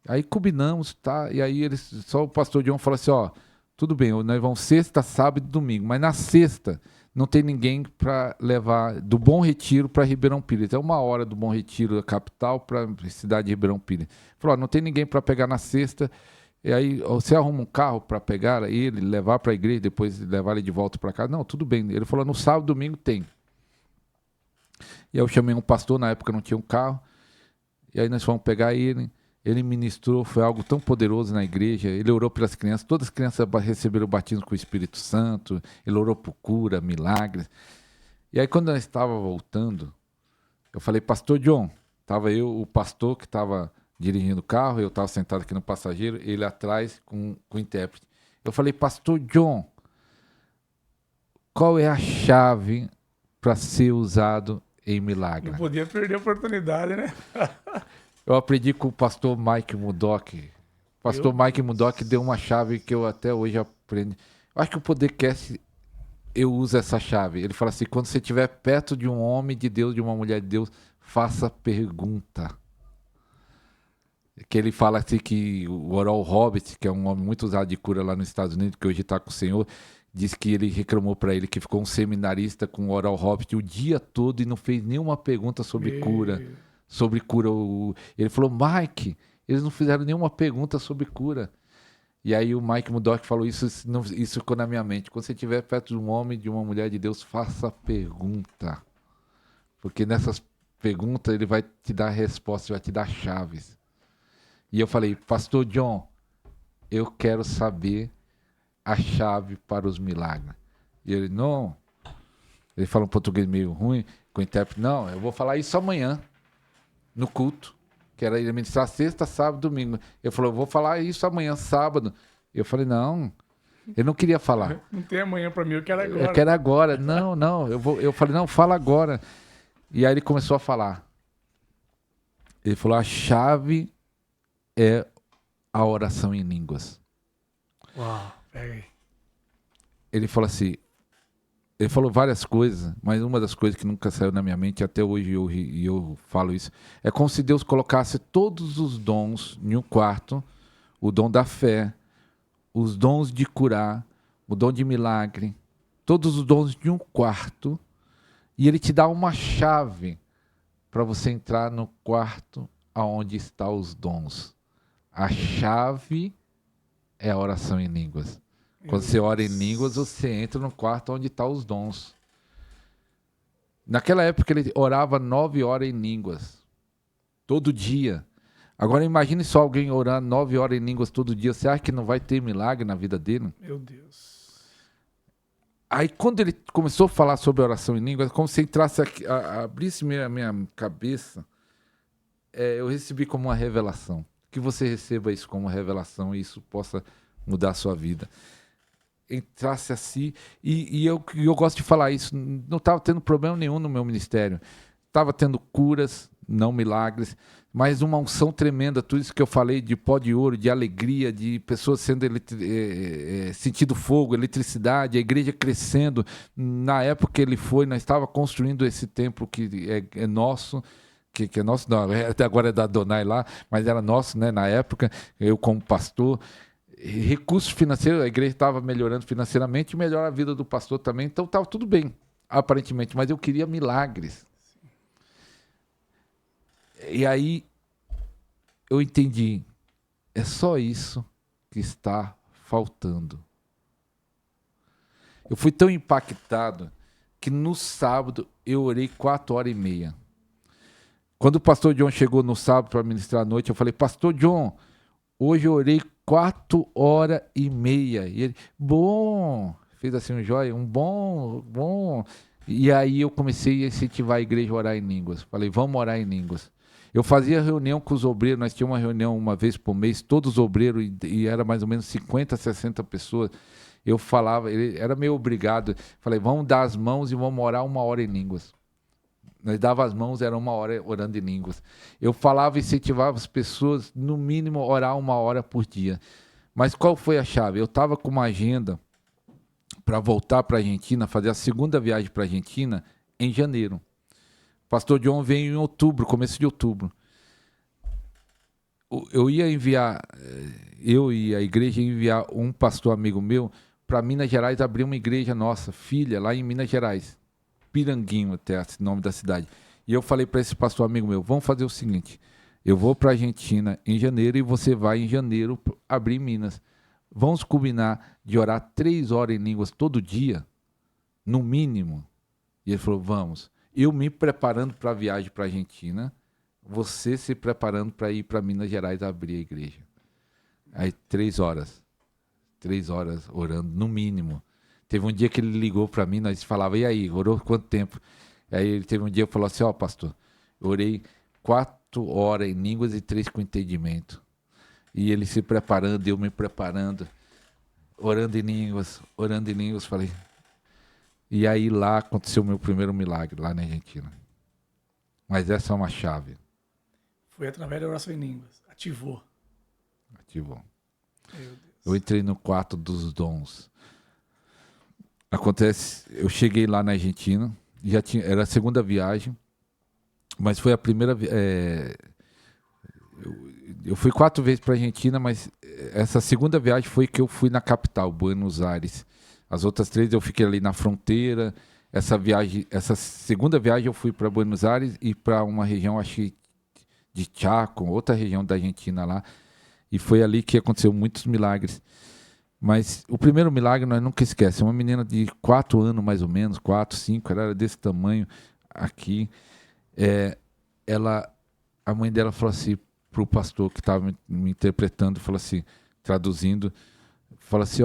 Aí combinamos, tá? E aí só o pastor John falou assim, ó, tudo bem, nós vamos sexta, sábado e domingo, mas na sexta não tem ninguém para levar do Bom Retiro para Ribeirão Pires. É 1 hora do Bom Retiro da capital para a cidade de Ribeirão Pires. Falou, ó, não tem ninguém para pegar na sexta, e aí você arruma um carro para pegar ele, levar para a igreja, depois levar ele de volta para casa. Não, tudo bem. Ele falou, no sábado, domingo tem. E aí eu chamei um pastor, na época não tinha um carro, e aí nós fomos pegar ele. Ele ministrou, foi algo tão poderoso na igreja. Ele orou pelas crianças, todas as crianças receberam o batismo com o Espírito Santo. Ele orou por cura, milagres. E aí quando nós estávamos voltando, eu falei, pastor John, estava eu, o pastor que estava dirigindo o carro, eu estava sentado aqui no passageiro, ele atrás com o intérprete. Eu falei, pastor John, qual é a chave para ser usado em milagre? Não podia perder a oportunidade, né? Eu aprendi com o pastor Mike Murdock. O pastor Mike Murdock deu uma chave que eu até hoje aprendo. Eu acho que o Podercast, eu uso essa chave. Ele fala assim, quando você estiver perto de um homem de Deus, de uma mulher de Deus, faça pergunta. Que ele fala assim que o Oral Roberts, que é um homem muito usado de cura lá nos Estados Unidos, que hoje está com o Senhor, diz que ele reclamou para ele que ficou um seminarista com o Oral Roberts o dia todo e não fez nenhuma pergunta sobre cura. Sobre cura. Ele falou, Mike, eles não fizeram nenhuma pergunta sobre cura. E aí o Mike Murdock falou, isso ficou na minha mente. Quando você estiver perto de um homem, de uma mulher de Deus, faça pergunta. Porque nessas perguntas ele vai te dar respostas, vai te dar chaves. E eu falei, pastor John, eu quero saber a chave para os milagres. E ele, não. Ele fala um português meio ruim, com o intérprete, não, eu vou falar isso amanhã. No culto, que era ele ministrar sexta, sábado, domingo. Ele falou, eu vou falar isso amanhã, sábado. Eu falei, não, ele não queria falar. Não tem amanhã para mim, eu quero agora. Eu quero agora. Não, eu falei, não, fala agora. E aí ele começou a falar. Ele falou, a chave é a oração em línguas. Uau, pega aí. Ele falou assim, ele falou várias coisas, mas uma das coisas que nunca saiu na minha mente, até hoje eu falo isso, é como se Deus colocasse todos os dons em um quarto, o dom da fé, os dons de curar, o dom de milagre, todos os dons de um quarto, e ele te dá uma chave para você entrar no quarto aonde estão os dons. A chave é a oração em línguas. Quando você ora em línguas, você entra no quarto onde estão os dons. Naquela época, ele orava 9 horas em línguas. Todo dia. Agora, imagine só alguém orando 9 horas em línguas todo dia. Você acha que não vai ter milagre na vida dele? Meu Deus. Aí, quando ele começou a falar sobre oração em línguas, como se entrasse aqui, abrisse minha cabeça, eu recebi como uma revelação. Que você receba isso como uma revelação e isso possa mudar a sua vida. Entrasse assim, e eu gosto de falar isso, não estava tendo problema nenhum no meu ministério, estava tendo curas, não milagres, mas uma unção tremenda, tudo isso que eu falei de pó de ouro, de alegria, de pessoas sentindo fogo, eletricidade, a igreja crescendo. Na época que ele foi, nós estávamos construindo esse templo que é nosso, que é nosso, não, agora é da Adonai lá, mas era nosso, né, na época, eu como pastor. Recursos financeiros, a igreja estava melhorando financeiramente e melhora a vida do pastor também, então estava tudo bem, aparentemente, mas eu queria milagres. E aí eu entendi, é só isso que está faltando. Eu fui tão impactado que no sábado eu orei 4h30. Quando o pastor John chegou no sábado para ministrar à noite, eu falei, pastor John, hoje eu orei 4h30. E ele, bom, fez assim um joia, bom. E aí eu comecei a incentivar a igreja a orar em línguas. Falei, vamos orar em línguas. Eu fazia reunião com os obreiros, nós tínhamos uma reunião uma vez por mês, todos os obreiros, e era mais ou menos 50, 60 pessoas. Eu falava, ele era meio obrigado. Falei, vamos dar as mãos e vamos orar 1 hora em línguas. Nós dava as mãos, era 1 hora orando em línguas. Eu falava e incentivava as pessoas, no mínimo, a orar 1 hora por dia. Mas qual foi a chave? Eu estava com uma agenda para voltar para a Argentina, fazer a segunda viagem para a Argentina em janeiro. O pastor John veio em outubro, começo de outubro. Eu ia enviar, eu e a igreja ia enviar um pastor amigo meu para Minas Gerais abrir uma igreja nossa, filha, lá em Minas Gerais. Piranguinho, até o nome da cidade. E eu falei para esse pastor amigo meu, vamos fazer o seguinte, eu vou para a Argentina em janeiro e você vai em janeiro abrir Minas. Vamos combinar de orar 3 horas em línguas todo dia, no mínimo. E ele falou, vamos. Eu me preparando para a viagem para a Argentina, você se preparando para ir para Minas Gerais abrir a igreja. Aí 3 horas orando, no mínimo. Teve um dia que ele ligou para mim, nós falava, e aí, orou quanto tempo? Aí ele teve um dia que falou assim, pastor, eu orei 4 horas em línguas e 3 com entendimento. E ele se preparando, eu me preparando, orando em línguas, falei. E aí lá aconteceu o meu primeiro milagre, lá na Argentina. Mas essa é uma chave. Foi através da oração em línguas. Ativou. Meu Deus. Eu entrei no quarto dos dons. Acontece, eu cheguei lá na Argentina, era a segunda viagem, mas foi a primeira. Eu fui 4 vezes para a Argentina, mas essa segunda viagem foi que eu fui na capital, Buenos Aires. As outras 3 eu fiquei ali na fronteira. Essa segunda viagem eu fui para Buenos Aires e para uma região, acho que de Chaco, outra região da Argentina lá. E foi ali que aconteceu muitos milagres. Mas o primeiro milagre nós nunca esquecemos. Uma menina de 4 anos, mais ou menos, 4, 5, ela era desse tamanho aqui. A mãe dela falou assim para o pastor que estava me interpretando, falou assim, traduzindo, falou assim,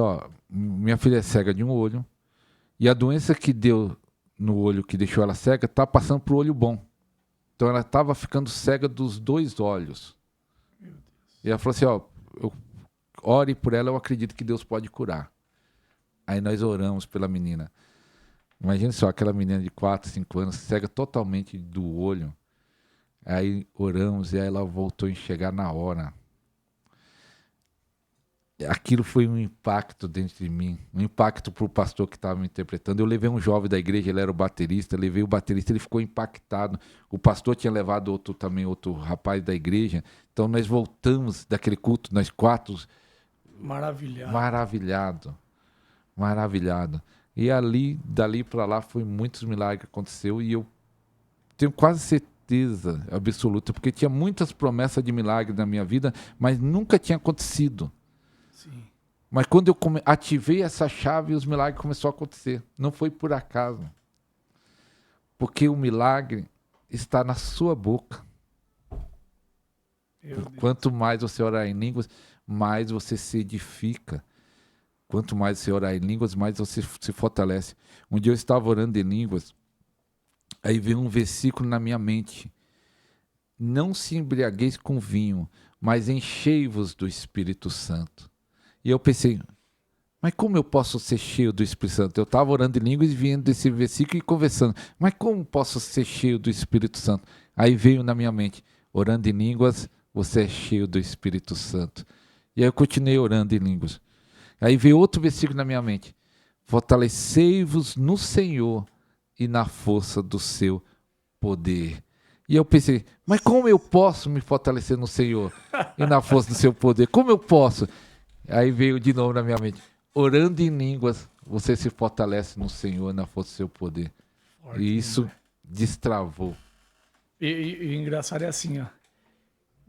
minha filha é cega de um olho e a doença que deu no olho, que deixou ela cega, está passando para o olho bom. Então ela estava ficando cega dos 2 olhos. E ela falou assim, eu ore por ela, eu acredito que Deus pode curar. Aí nós oramos pela menina. Imagina só, aquela menina de 4, 5 anos, cega totalmente do olho. Aí oramos e aí ela voltou a enxergar na hora. Aquilo foi um impacto dentro de mim, um impacto para o pastor que estava me interpretando. Eu levei um jovem da igreja, ele era o baterista, levei o baterista, ele ficou impactado. O pastor tinha levado outro rapaz da igreja. Então nós voltamos daquele culto, nós 4. Maravilhado. E dali para lá, foi muitos milagres que aconteceu e eu tenho quase certeza absoluta, porque tinha muitas promessas de milagre na minha vida, mas nunca tinha acontecido. Sim. Mas quando eu ativei essa chave, os milagres começaram a acontecer. Não foi por acaso. Porque o milagre está na sua boca. Quanto mais você orar em línguas, mais você se edifica. Quanto mais você orar em línguas, mais você se fortalece. Um dia eu estava orando em línguas, aí veio um versículo na minha mente. Não se embriagueis com vinho, mas enchei-vos do Espírito Santo. E eu pensei, mas como eu posso ser cheio do Espírito Santo? Eu estava orando em línguas e vendo esse versículo e conversando. Mas como posso ser cheio do Espírito Santo? Aí veio na minha mente, orando em línguas, você é cheio do Espírito Santo. E aí eu continuei orando em línguas. Aí veio outro versículo na minha mente. Fortalecei-vos no Senhor e na força do seu poder. E eu pensei, mas como eu posso me fortalecer no Senhor e na força do seu poder? Como eu posso? Aí veio de novo na minha mente, orando em línguas, você se fortalece no Senhor e na força do seu poder. Forte, e isso destravou. E engraçado é assim, ó.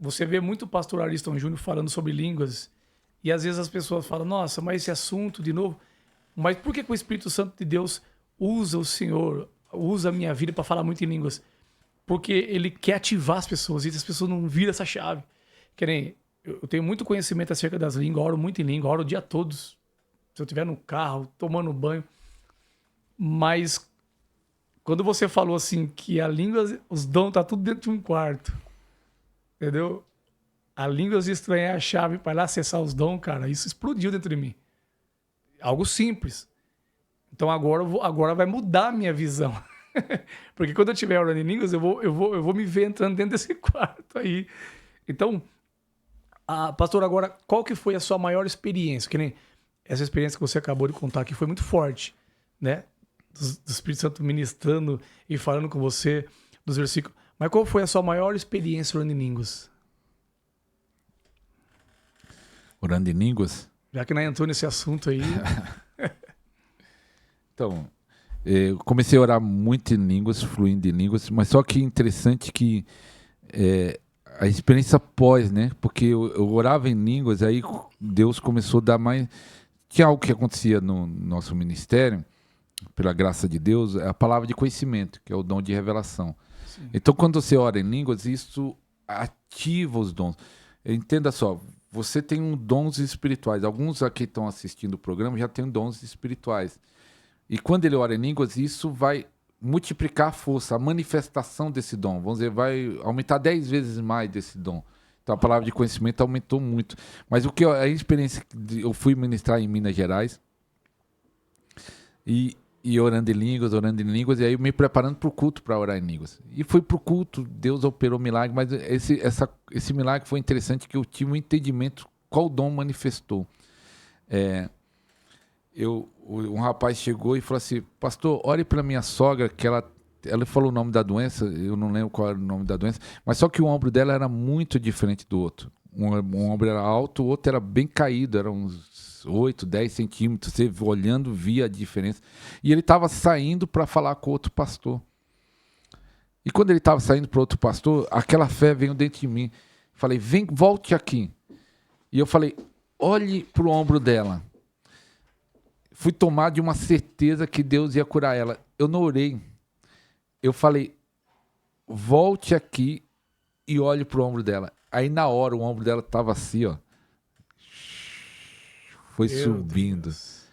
Você vê muito o pastor Ariston Júnior falando sobre línguas, e às vezes as pessoas falam, nossa, mas esse assunto de novo. Mas por que o Espírito Santo de Deus usa o Senhor, usa a minha vida para falar muito em línguas? Porque ele quer ativar as pessoas, e as pessoas não viram essa chave. Que nem, eu tenho muito conhecimento acerca das línguas, oro muito em língua, oro o dia todo. Se eu estiver no carro, tomando banho. Mas quando você falou assim que a língua, os dons tá tudo dentro de um quarto, entendeu? A línguas estranhas é a chave para lá acessar os dons, cara. Isso explodiu dentro de mim. Algo simples. Então agora vai mudar a minha visão. Porque quando eu estiver orando em línguas, eu vou me ver entrando dentro desse quarto aí. Então, pastor, agora, qual que foi a sua maior experiência? Que nem essa experiência que você acabou de contar aqui foi muito forte, né? Do Espírito Santo ministrando e falando com você dos versículos. Mas qual foi a sua maior experiência orando em línguas? Orando em línguas? Já que não entrou nesse assunto aí. Então, eu comecei a orar muito em línguas, fluindo em línguas, mas só que interessante que a experiência pós, né? Porque eu orava em línguas, aí Deus começou a dar mais... Tinha algo que acontecia no nosso ministério, pela graça de Deus, é a palavra de conhecimento, que é o dom de revelação. Sim. Então, quando você ora em línguas, isso ativa os dons. Entenda só, você tem dons espirituais. Alguns aqui estão assistindo o programa já têm dons espirituais. E quando ele ora em línguas, isso vai multiplicar a força, a manifestação desse dom. Vamos dizer, vai aumentar 10 vezes mais desse dom. Então a palavra de conhecimento aumentou muito. Mas a experiência, eu fui ministrar em Minas Gerais e orando em línguas, e aí me preparando para o culto para orar em línguas. E fui para o culto, Deus operou milagre, mas esse milagre foi interessante, que eu tive um entendimento qual dom manifestou. Um rapaz chegou e falou assim: pastor, ore para minha sogra, que ela falou o nome da doença, eu não lembro qual era o nome da doença, mas só que o ombro dela era muito diferente do outro. Um ombro era alto, o outro era bem caído, era uns 8, 10 centímetros, você olhando via a diferença. E ele estava saindo para falar com outro pastor. E quando ele estava saindo para outro pastor, aquela fé veio dentro de mim. Falei, volte aqui. E eu falei, olhe para o ombro dela. Fui tomado de uma certeza que Deus ia curar ela. Eu não orei. Eu falei, volte aqui e olhe para o ombro dela. Aí na hora o ombro dela estava assim, ó. Foi subindo. Deus.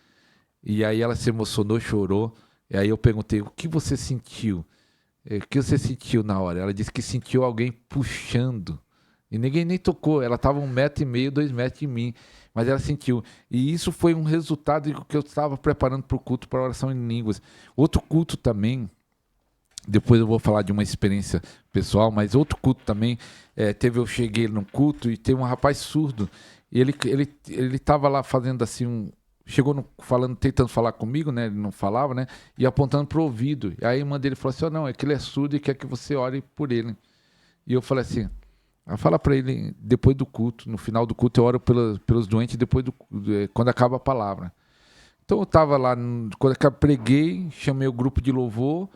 E aí ela se emocionou, chorou. E aí eu perguntei, o que você sentiu? O que você sentiu na hora? Ela disse que sentiu alguém puxando. E ninguém nem tocou. Ela estava 1,5 m, 2 metros de mim. Mas ela sentiu. E isso foi um resultado do que eu estava preparando para o culto, para a oração em línguas. Outro culto também, depois eu vou falar de uma experiência pessoal, mas outro culto também, eu cheguei num culto e teve um rapaz surdo. E ele estava lá fazendo assim, chegou tentando falar comigo, né? Ele não falava, né? E apontando para o ouvido. E aí a irmã dele falou assim, não, é que ele é surdo e quer que você ore por ele. E eu falei assim, fala para ele depois do culto, no final do culto eu oro pelos doentes quando acaba a palavra. Então eu estava lá, quando eu preguei, chamei o grupo de louvor,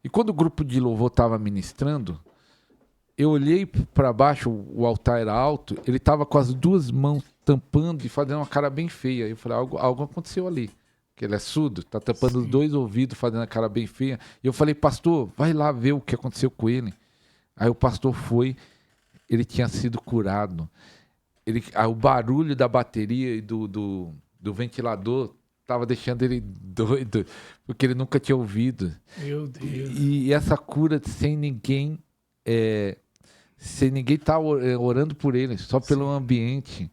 e quando o grupo de louvor estava ministrando, eu olhei para baixo, o altar era alto, ele estava com as duas mãos tampando e fazendo uma cara bem feia. Eu falei, algo aconteceu ali, que ele é surdo, está tampando os dois ouvidos, fazendo a cara bem feia. E eu falei, pastor, vai lá ver o que aconteceu com ele. Aí o pastor foi, ele tinha sido curado. O barulho da bateria e do ventilador estava deixando ele doido, porque ele nunca tinha ouvido. Meu Deus. E essa cura sem ninguém estar orando por ele, só pelo ambiente.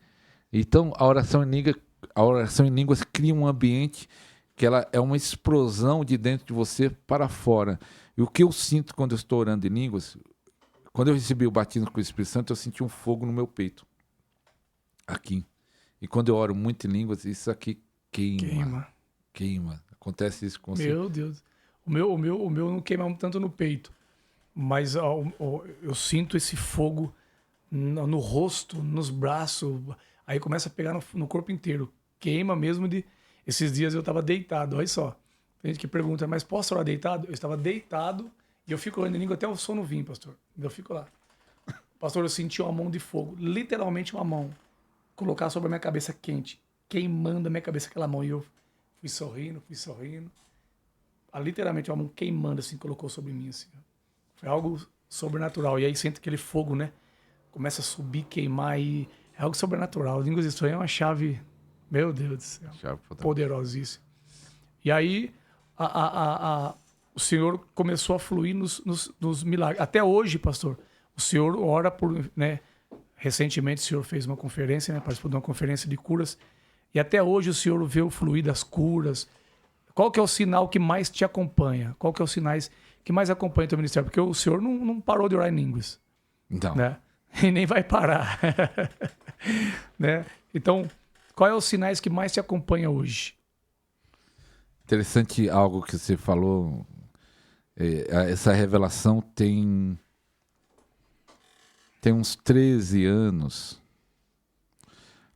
Então, a oração em línguas cria um ambiente que ela é uma explosão de dentro de você para fora. E o que eu sinto quando eu estou orando em línguas, quando eu recebi o batismo com o Espírito Santo, eu senti um fogo no meu peito. Aqui. E quando eu oro muito em línguas, isso aqui queima. Acontece isso com você. Meu Deus. O meu não queima tanto no peito. Mas eu sinto esse fogo no rosto, nos braços. Aí começa a pegar no corpo inteiro. Queima mesmo de... Esses dias eu estava deitado, olha só. Tem gente que pergunta, mas posso orar deitado? Eu estava deitado E eu fico orando em língua até o sono vir, pastor. Eu fico lá. Pastor, eu senti uma mão de fogo, literalmente uma mão, colocar sobre a minha cabeça quente, queimando a minha cabeça aquela mão. E eu fui sorrindo. Literalmente uma mão queimando, assim, colocou sobre mim, assim. Foi algo sobrenatural. E aí sente aquele fogo, né? Começa a subir, queimar e é algo sobrenatural. Línguas estranhas é uma chave, meu Deus do céu, poderosíssima. E aí o Senhor começou a fluir nos milagres. Até hoje, pastor, o Senhor ora por, né? Recentemente o Senhor fez uma conferência, né? Participou de uma conferência de curas. E até hoje o Senhor vê o fluir das curas. Qual que é o sinal que mais te acompanha? Qual que é os sinais que mais acompanham o teu ministério? Porque o Senhor não parou de orar em línguas. Então. Né? E nem vai parar. Né? Então, qual é os sinais que mais te acompanham hoje? Interessante algo que você falou. Essa revelação tem uns 13 anos.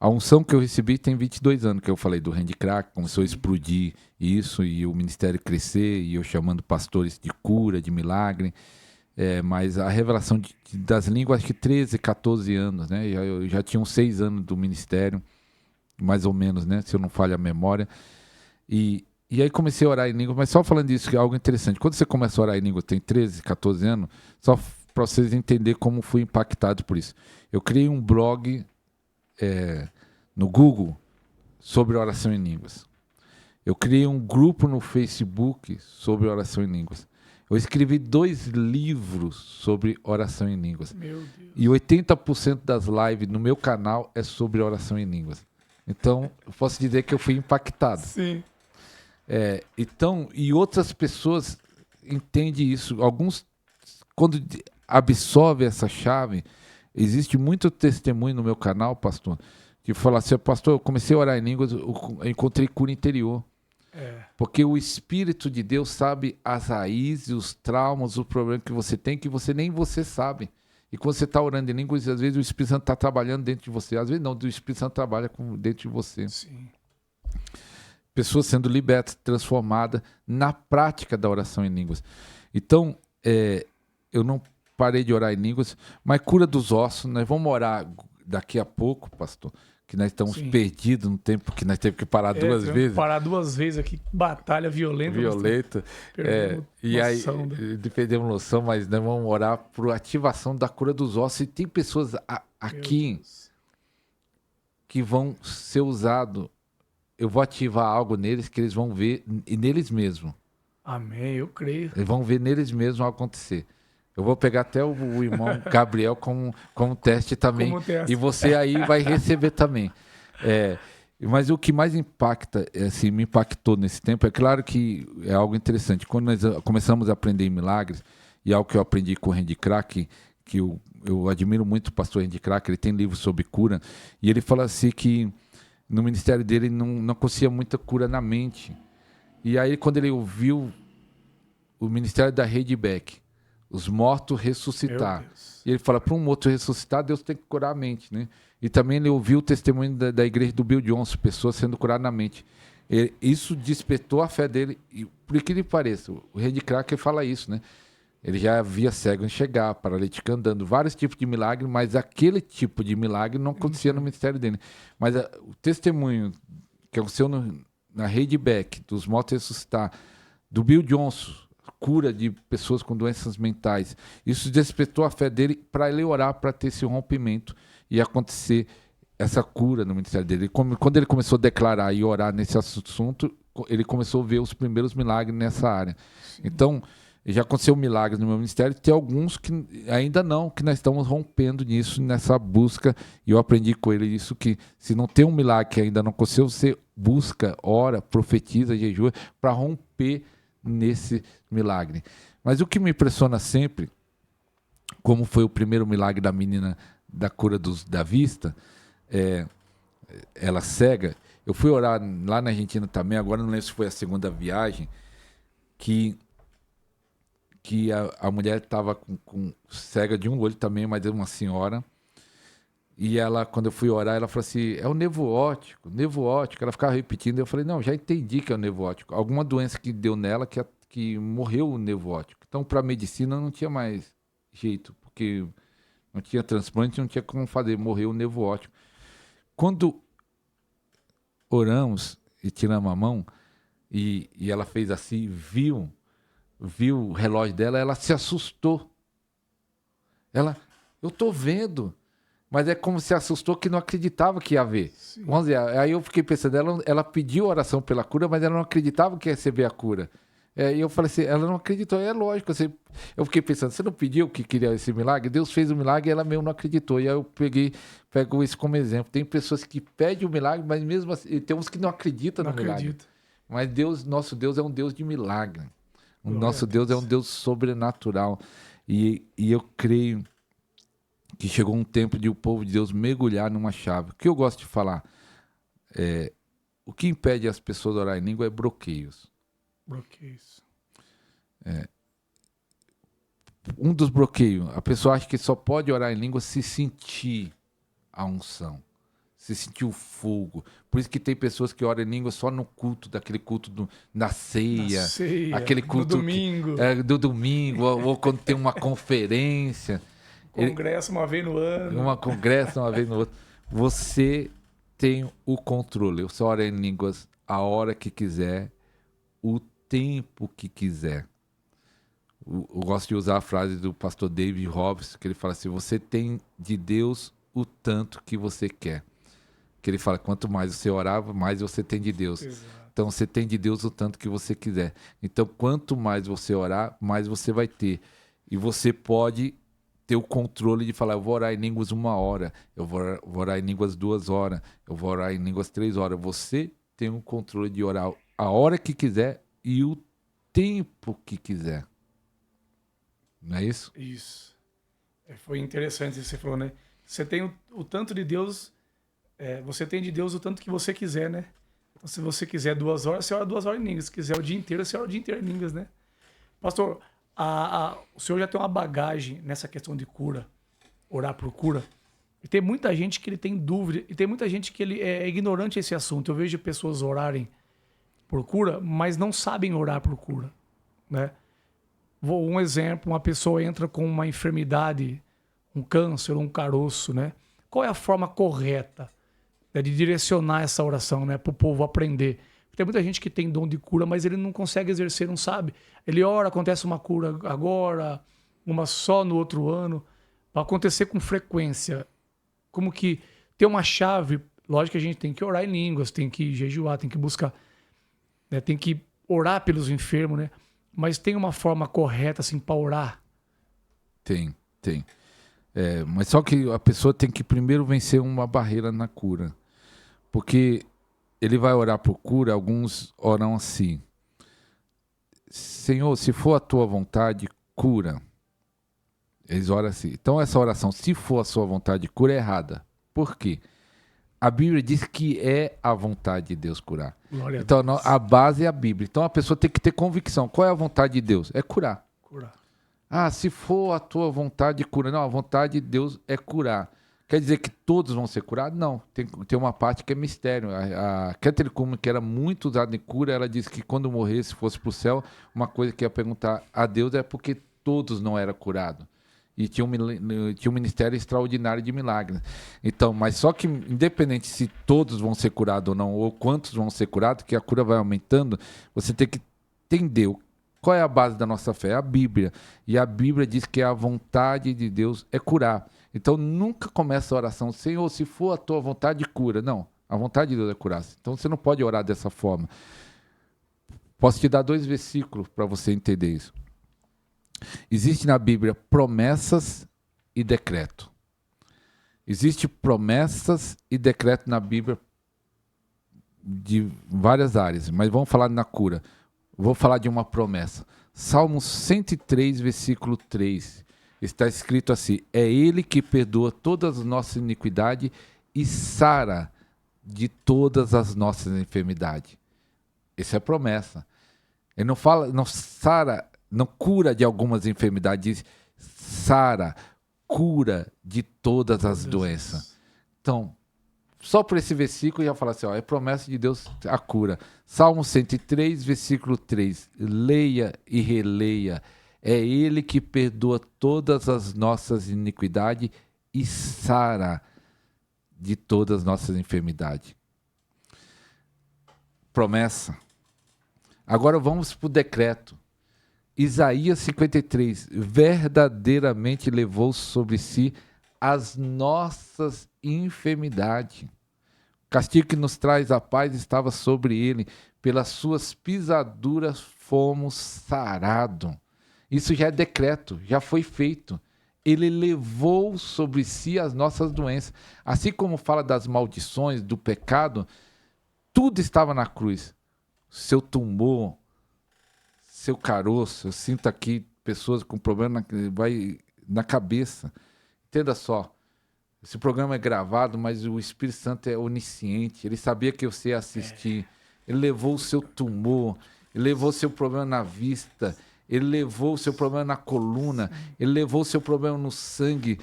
A unção que eu recebi tem 22 anos, que eu falei do handicraft, começou a explodir isso e o ministério crescer, e eu chamando pastores de cura, de milagre. Mas a revelação das línguas, acho que 13, 14 anos, né? Eu já tinha uns 6 anos do ministério, mais ou menos, né? Se eu não falho a memória. E aí comecei a orar em língua, mas só falando disso, que é algo interessante. Quando você começa a orar em língua, tem 13, 14 anos, só para vocês entenderem como fui impactado por isso. Eu criei um blog no Google sobre oração em línguas. Eu criei um grupo no Facebook sobre oração em línguas. Eu escrevi 2 livros sobre oração em línguas. Meu Deus. E 80% das lives no meu canal é sobre oração em línguas. Então, eu posso dizer que eu fui impactado. Sim. Então, e outras pessoas entendem isso. Alguns, quando absorvem essa chave, existe muito testemunho no meu canal, pastor, que fala assim, pastor, eu comecei a orar em línguas, eu encontrei cura interior. Porque o Espírito de Deus sabe as raízes, os traumas, os problemas que você tem, que nem você sabe. E quando você está orando em línguas, às vezes o Espírito Santo está trabalhando dentro de você. Às vezes não, o Espírito Santo trabalha dentro de você. Sim. Pessoas sendo libertas, transformadas na prática da oração em línguas. Então, eu não parei de orar em línguas, mas cura dos ossos, nós vamos orar daqui a pouco, pastor, que nós estamos perdidos no tempo que nós temos que parar 2 vezes. Parar 2 vezes aqui, batalha violenta. E aí, perdemos noção, mas nós vamos orar por ativação da cura dos ossos. E tem pessoas aqui que vão ser usados. Eu vou ativar algo neles que eles vão ver e neles mesmos. Amém, eu creio. Eles vão ver neles mesmos acontecer. Eu vou pegar até o irmão Gabriel como teste também. E você aí vai receber também. Mas o que mais impacta, assim, me impactou nesse tempo, é claro que é algo interessante. Quando nós começamos a aprender em milagres, e algo que eu aprendi com o Randy Crack, que eu admiro muito o pastor Randy Crack, ele tem livros sobre cura, e ele fala assim que no ministério dele não conseguia muita cura na mente. E aí, quando ele ouviu o ministério da Rede Beck, os mortos ressuscitar. E ele fala, para um morto ressuscitar, Deus tem que curar a mente, né? E também ele ouviu o testemunho da igreja do Bill Johnson, pessoas sendo curadas na mente. Isso despertou a fé dele. E, por que lhe pareça, o Randy Cracker fala isso, né? Ele já via cego enxergar, paralítico andando, vários tipos de milagre, mas aquele tipo de milagre não acontecia no ministério dele. Mas o testemunho que aconteceu na Rede Beck, dos mortos ressuscitar, do Bill Johnson, cura de pessoas com doenças mentais. Isso despertou a fé dele para ele orar, para ter esse rompimento e acontecer essa cura no ministério dele. Quando ele começou a declarar e orar nesse assunto, ele começou a ver os primeiros milagres nessa área. Sim. Então, já aconteceu milagres no meu ministério, tem alguns que ainda não, que nós estamos rompendo nisso, nessa busca, e eu aprendi com ele isso, que se não tem um milagre que ainda não aconteceu, você busca, ora, profetiza, jejua, para romper nesse milagre. Mas o que me impressiona sempre, como foi o primeiro milagre da menina da cura da vista, ela cega, eu fui orar lá na Argentina também, agora não lembro se foi a segunda viagem, que a mulher estava com cega de um olho também, mas é uma senhora, e ela, quando eu fui orar, ela falou assim, é o nervo óptico, ela ficava repetindo, eu falei, não, já entendi que é o nervo óptico, alguma doença que deu nela que morreu o nervo óptico, Então, para a medicina não tinha mais jeito, porque não tinha transplante, não tinha como fazer, morreu o nervo óptico. Quando oramos e tiramos a mão, e ela fez assim, viu o relógio dela, ela se assustou. Eu tô vendo, mas é como se assustou que não acreditava que ia ver. Vamos dizer, aí eu fiquei pensando, ela pediu oração pela cura, mas ela não acreditava que ia receber a cura. E eu falei assim, ela não acreditou, é lógico. Eu fiquei pensando, você não pediu que queria esse milagre? Deus fez o milagre e ela mesmo não acreditou. E aí eu pego isso como exemplo. Tem pessoas que pedem o milagre, mas mesmo assim, tem uns que não acreditam no milagre. Mas nosso Deus é um Deus de milagre. O nosso Deus é um Deus sobrenatural. E eu creio que chegou um tempo de o povo de Deus mergulhar numa chave. O que eu gosto de falar? O que impede as pessoas de orar em língua é bloqueios. Um dos bloqueios, a pessoa acha que só pode orar em língua se sentir a unção, se sentir o fogo. Por isso que tem pessoas que oram em língua só no culto, daquele culto na ceia, aquele culto do domingo, ou quando tem uma conferência. Congresso uma vez no ano. Uma vez no outro. Você tem o controle. Você ora em línguas a hora que quiser, o tempo que quiser. Eu gosto de usar a frase do pastor David Hobbs, que ele fala assim, você tem de Deus o tanto que você quer. Que ele fala, quanto mais você orar, mais você tem de Deus. Exato. Então você tem de Deus o tanto que você quiser. Então quanto mais você orar, mais você vai ter. E você pode ter o controle de falar, eu vou orar em línguas 1 hora, eu vou orar em línguas 2 horas, eu vou orar em línguas 3 horas. Você tem o controle de orar a hora que quiser e o tempo que quiser. Não é isso? Isso. Foi interessante isso que você falou, né? Você tem o tanto de Deus, você tem de Deus o tanto que você quiser, né? Então, se você quiser 2 horas, você ora 2 horas em línguas. Se quiser o dia inteiro, você ora o dia inteiro em línguas, né? Pastor, o senhor já tem uma bagagem nessa questão de cura, orar por cura. E tem muita gente que ele tem dúvida, e tem muita gente que ele é ignorante a esse assunto. Eu vejo pessoas orarem por cura, mas não sabem orar por cura, né? Um exemplo, uma pessoa entra com uma enfermidade, um câncer, um caroço, né? Qual é a forma correta, né, de direcionar essa oração, né, para o povo aprender? Tem muita gente que tem dom de cura, mas ele não consegue exercer, não sabe. Ele ora, acontece uma cura agora, uma só no outro ano. Para acontecer com frequência, como que tem uma chave, lógico que a gente tem que orar em línguas, tem que jejuar, tem que buscar, né, tem que orar pelos enfermos, né? Mas tem uma forma correta, assim, para orar? Tem. Mas só que a pessoa tem que primeiro vencer uma barreira na cura. Porque ele vai orar por cura, alguns oram assim. Senhor, se for a tua vontade, cura. Eles oram assim. Então essa oração, se for a sua vontade, cura, é errada. Por quê? A Bíblia diz que é a vontade de Deus curar. Então a base é a Bíblia. Então a pessoa tem que ter convicção. Qual é a vontade de Deus? É curar. Se for a tua vontade, cura. Não, a vontade de Deus é curar. Quer dizer que todos vão ser curados? Não. Tem uma parte que é mistério. A Catherine Kuhlman, que era muito usada em cura, ela disse que quando morresse, fosse para o céu, uma coisa que ia perguntar a Deus é porque todos não eram curados. E tinha um ministério extraordinário de milagres. Então, mas só que, independente se todos vão ser curados ou não, ou quantos vão ser curados, que a cura vai aumentando, você tem que entender qual é a base da nossa fé, a Bíblia. E a Bíblia diz que a vontade de Deus é curar. Então, nunca começa a oração, Senhor, se for a tua vontade, cura. Não, a vontade de Deus é curar. Então, você não pode orar dessa forma. Posso te dar 2 versículos para você entender isso. Existe na Bíblia promessas e decreto. Existe promessas e decreto na Bíblia de várias áreas, mas vamos falar na cura. Vou falar de uma promessa. Salmo 103, versículo 3. Está escrito assim: é Ele que perdoa todas as nossas iniquidades e sara de todas as nossas enfermidades. Essa é a promessa. Ele não fala, não sara, não cura de algumas enfermidades, diz sara, cura de todas as doenças. Então, só por esse versículo já fala assim, é promessa de Deus a cura. Salmo 103, versículo 3. Leia e releia. É Ele que perdoa todas as nossas iniquidades e sara de todas as nossas enfermidades. Promessa. Agora vamos para o decreto. Isaías 53. Verdadeiramente levou sobre si as nossas enfermidades. O castigo que nos traz a paz estava sobre ele. Pelas suas pisaduras fomos sarados. Isso já é decreto, já foi feito. Ele levou sobre si as nossas doenças. Assim como fala das maldições, do pecado, tudo estava na cruz. Seu tumor, seu caroço. Eu sinto aqui pessoas com problema na cabeça. Entenda só. Esse programa é gravado, mas o Espírito Santo é onisciente. Ele sabia que você ia assistir. Ele levou o seu tumor. Ele levou o seu problema na vista. Ele levou o seu problema na coluna. Ele levou o seu problema no sangue.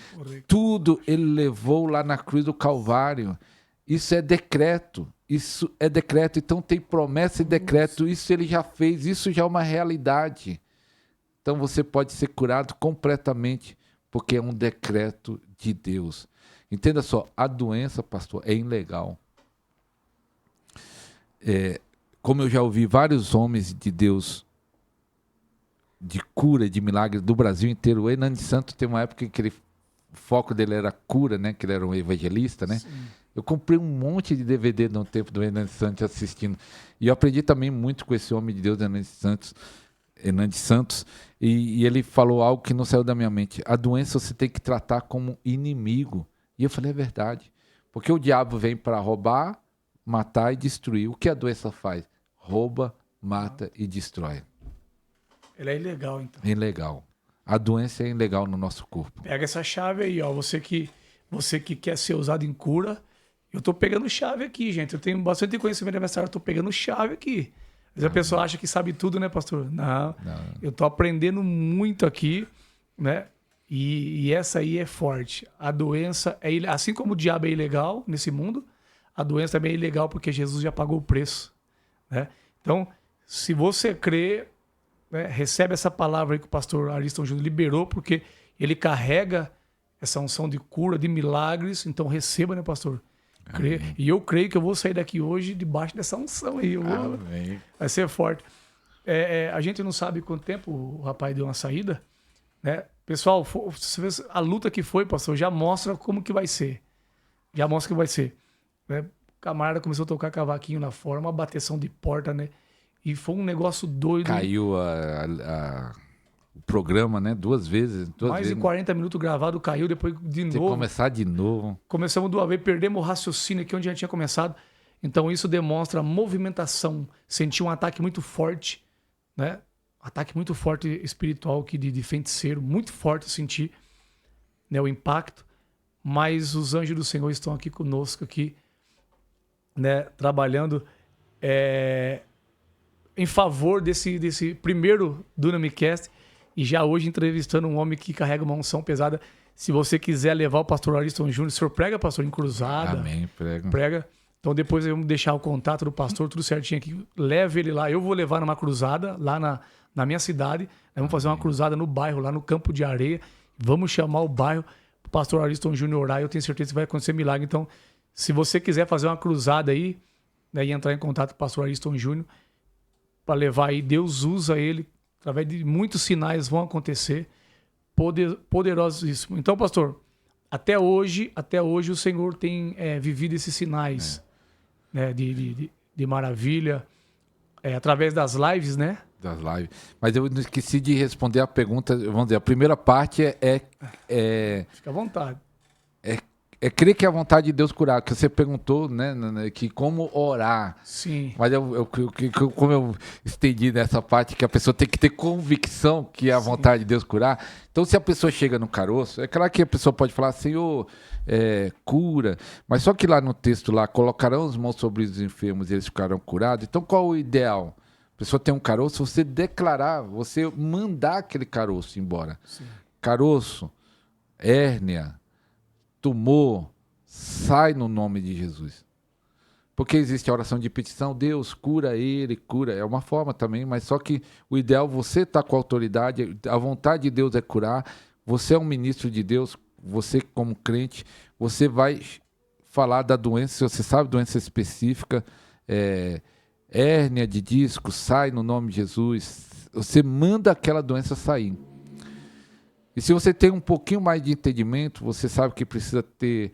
Tudo ele levou lá na cruz do Calvário. Isso é decreto. Isso é decreto. Então tem promessa e decreto. Isso ele já fez. Isso já é uma realidade. Então você pode ser curado completamente, porque é um decreto de Deus. Entenda só, a doença, pastor, é ilegal. Como eu já ouvi vários homens de Deus de cura, de milagre do Brasil inteiro. O Hernani Santos tem uma época que o foco dele era cura, né? Que ele era um evangelista, né? Sim. Eu comprei um monte de DVD no tempo do Hernani Santos assistindo. E eu aprendi também muito com esse homem de Deus, Hernani Santos. E ele falou algo que não saiu da minha mente. A doença você tem que tratar como inimigo. E eu falei, é verdade. Porque o diabo vem para roubar, matar e destruir. O que a doença faz? Rouba, mata e destrói. Ela é ilegal, então. É ilegal. A doença é ilegal no nosso corpo. Pega essa chave aí, ó. Você que quer ser usado em cura. Eu tô pegando chave aqui, gente. Eu tenho bastante conhecimento da minha área, eu tô pegando chave aqui. Às vezes a pessoa acha que sabe tudo, né, pastor? Não. Eu tô aprendendo muito aqui, né? E essa aí é forte. A doença, assim como o diabo é ilegal nesse mundo, a doença também é ilegal porque Jesus já pagou o preço, né? Então, se você crê, né, recebe essa palavra aí que o pastor Ariston Júnior liberou, porque ele carrega essa unção de cura, de milagres. Então receba, né, pastor? E eu creio que eu vou sair daqui hoje debaixo dessa unção aí. Vai ser forte. A gente não sabe quanto tempo o rapaz deu uma saída, né? Pessoal, a luta que foi, pastor, já mostra como que vai ser. Já mostra que vai ser. Né? O camarada começou a tocar cavaquinho na forma, uma bateção de porta, né? E foi um negócio doido. Caiu o programa, né? Duas vezes. Mais de 40 minutos gravado, caiu, depois de novo. Tem que começar de novo. Começamos de uma vez, perdemos o raciocínio aqui onde já tinha começado. Então isso demonstra movimentação. Senti um ataque muito forte, né? Ataque muito forte espiritual aqui de feiticeiro. Muito forte eu senti, né? O impacto. Mas os anjos do Senhor estão aqui conosco, aqui, né? Trabalhando em favor desse primeiro Dunamicast, e já hoje entrevistando um homem que carrega uma unção pesada. Se você quiser levar o pastor Ariston Júnior, o senhor prega, pastor, em cruzada? Amém, prega. Então depois vamos deixar o contato do pastor, tudo certinho aqui. Leve ele lá. Eu vou levar numa cruzada lá na minha cidade. Nós vamos fazer uma cruzada no bairro, lá no Campo de Areia. Vamos chamar o bairro para o pastor Ariston Júnior orar. Eu tenho certeza que vai acontecer milagre. Então, se você quiser fazer uma cruzada aí, né, e entrar em contato com o pastor Ariston Júnior, para levar aí, Deus usa ele, através de muitos sinais vão acontecer, poderosíssimo. Então, pastor, até hoje o Senhor tem vivido esses sinais, né, de maravilha, através das lives, né? Das lives. Mas eu esqueci de responder a pergunta, vamos dizer, a primeira parte Fica à vontade. Crer que é a vontade de Deus curar, que você perguntou, né, que como orar. Sim. Mas como eu estendi nessa parte, que a pessoa tem que ter convicção que é a vontade de Deus curar. Então, se a pessoa chega no caroço, é claro que a pessoa pode falar, Senhor, cura. Mas só que lá no texto, lá, colocarão as mãos sobre os enfermos e eles ficarão curados. Então, qual o ideal? A pessoa tem um caroço, você declarar, você mandar aquele caroço embora. Sim. Caroço, hérnia, tumor, sai no nome de Jesus. Porque existe a oração de petição, Deus cura ele, cura. É uma forma também, mas só que o ideal, você está com a autoridade, a vontade de Deus é curar, você é um ministro de Deus, você como crente, você vai falar da doença, se você sabe doença específica, hérnia de disco, sai no nome de Jesus, você manda aquela doença sair. E se você tem um pouquinho mais de entendimento, você sabe que precisa ter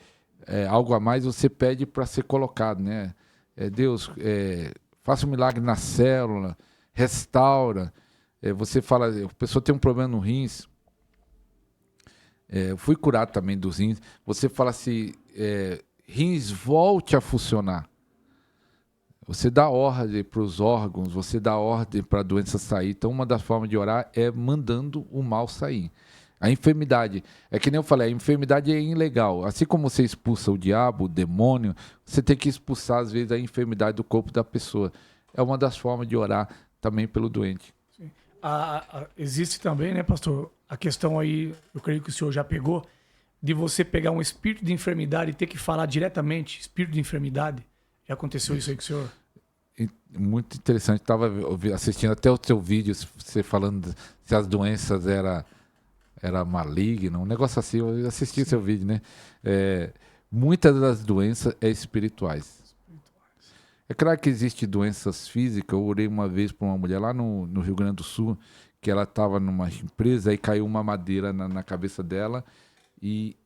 algo a mais, você pede para ser colocado, né? Deus, faça um milagre na célula, restaura. Você fala, a pessoa tem um problema no rins, eu fui curado também dos rins, você fala assim, rins volte a funcionar. Você dá ordem para os órgãos, você dá ordem para a doença sair. Então, uma das formas de orar é mandando o mal sair. A enfermidade, é que nem eu falei, a enfermidade é ilegal. Assim como você expulsa o diabo, o demônio, você tem que expulsar, às vezes, a enfermidade do corpo da pessoa. É uma das formas de orar também pelo doente. Sim. Existe também, né, pastor, a questão aí, eu creio que o senhor já pegou, de você pegar um espírito de enfermidade e ter que falar diretamente, espírito de enfermidade. Já aconteceu isso aí com o senhor? Muito interessante. Estava assistindo até o seu vídeo, você falando se as doenças era maligno, um negócio assim, eu assisti o seu vídeo, né? Muitas das doenças espirituais. É claro que existem doenças físicas. Eu orei uma vez para uma mulher lá no Rio Grande do Sul, que ela estava numa empresa e caiu uma madeira na cabeça dela e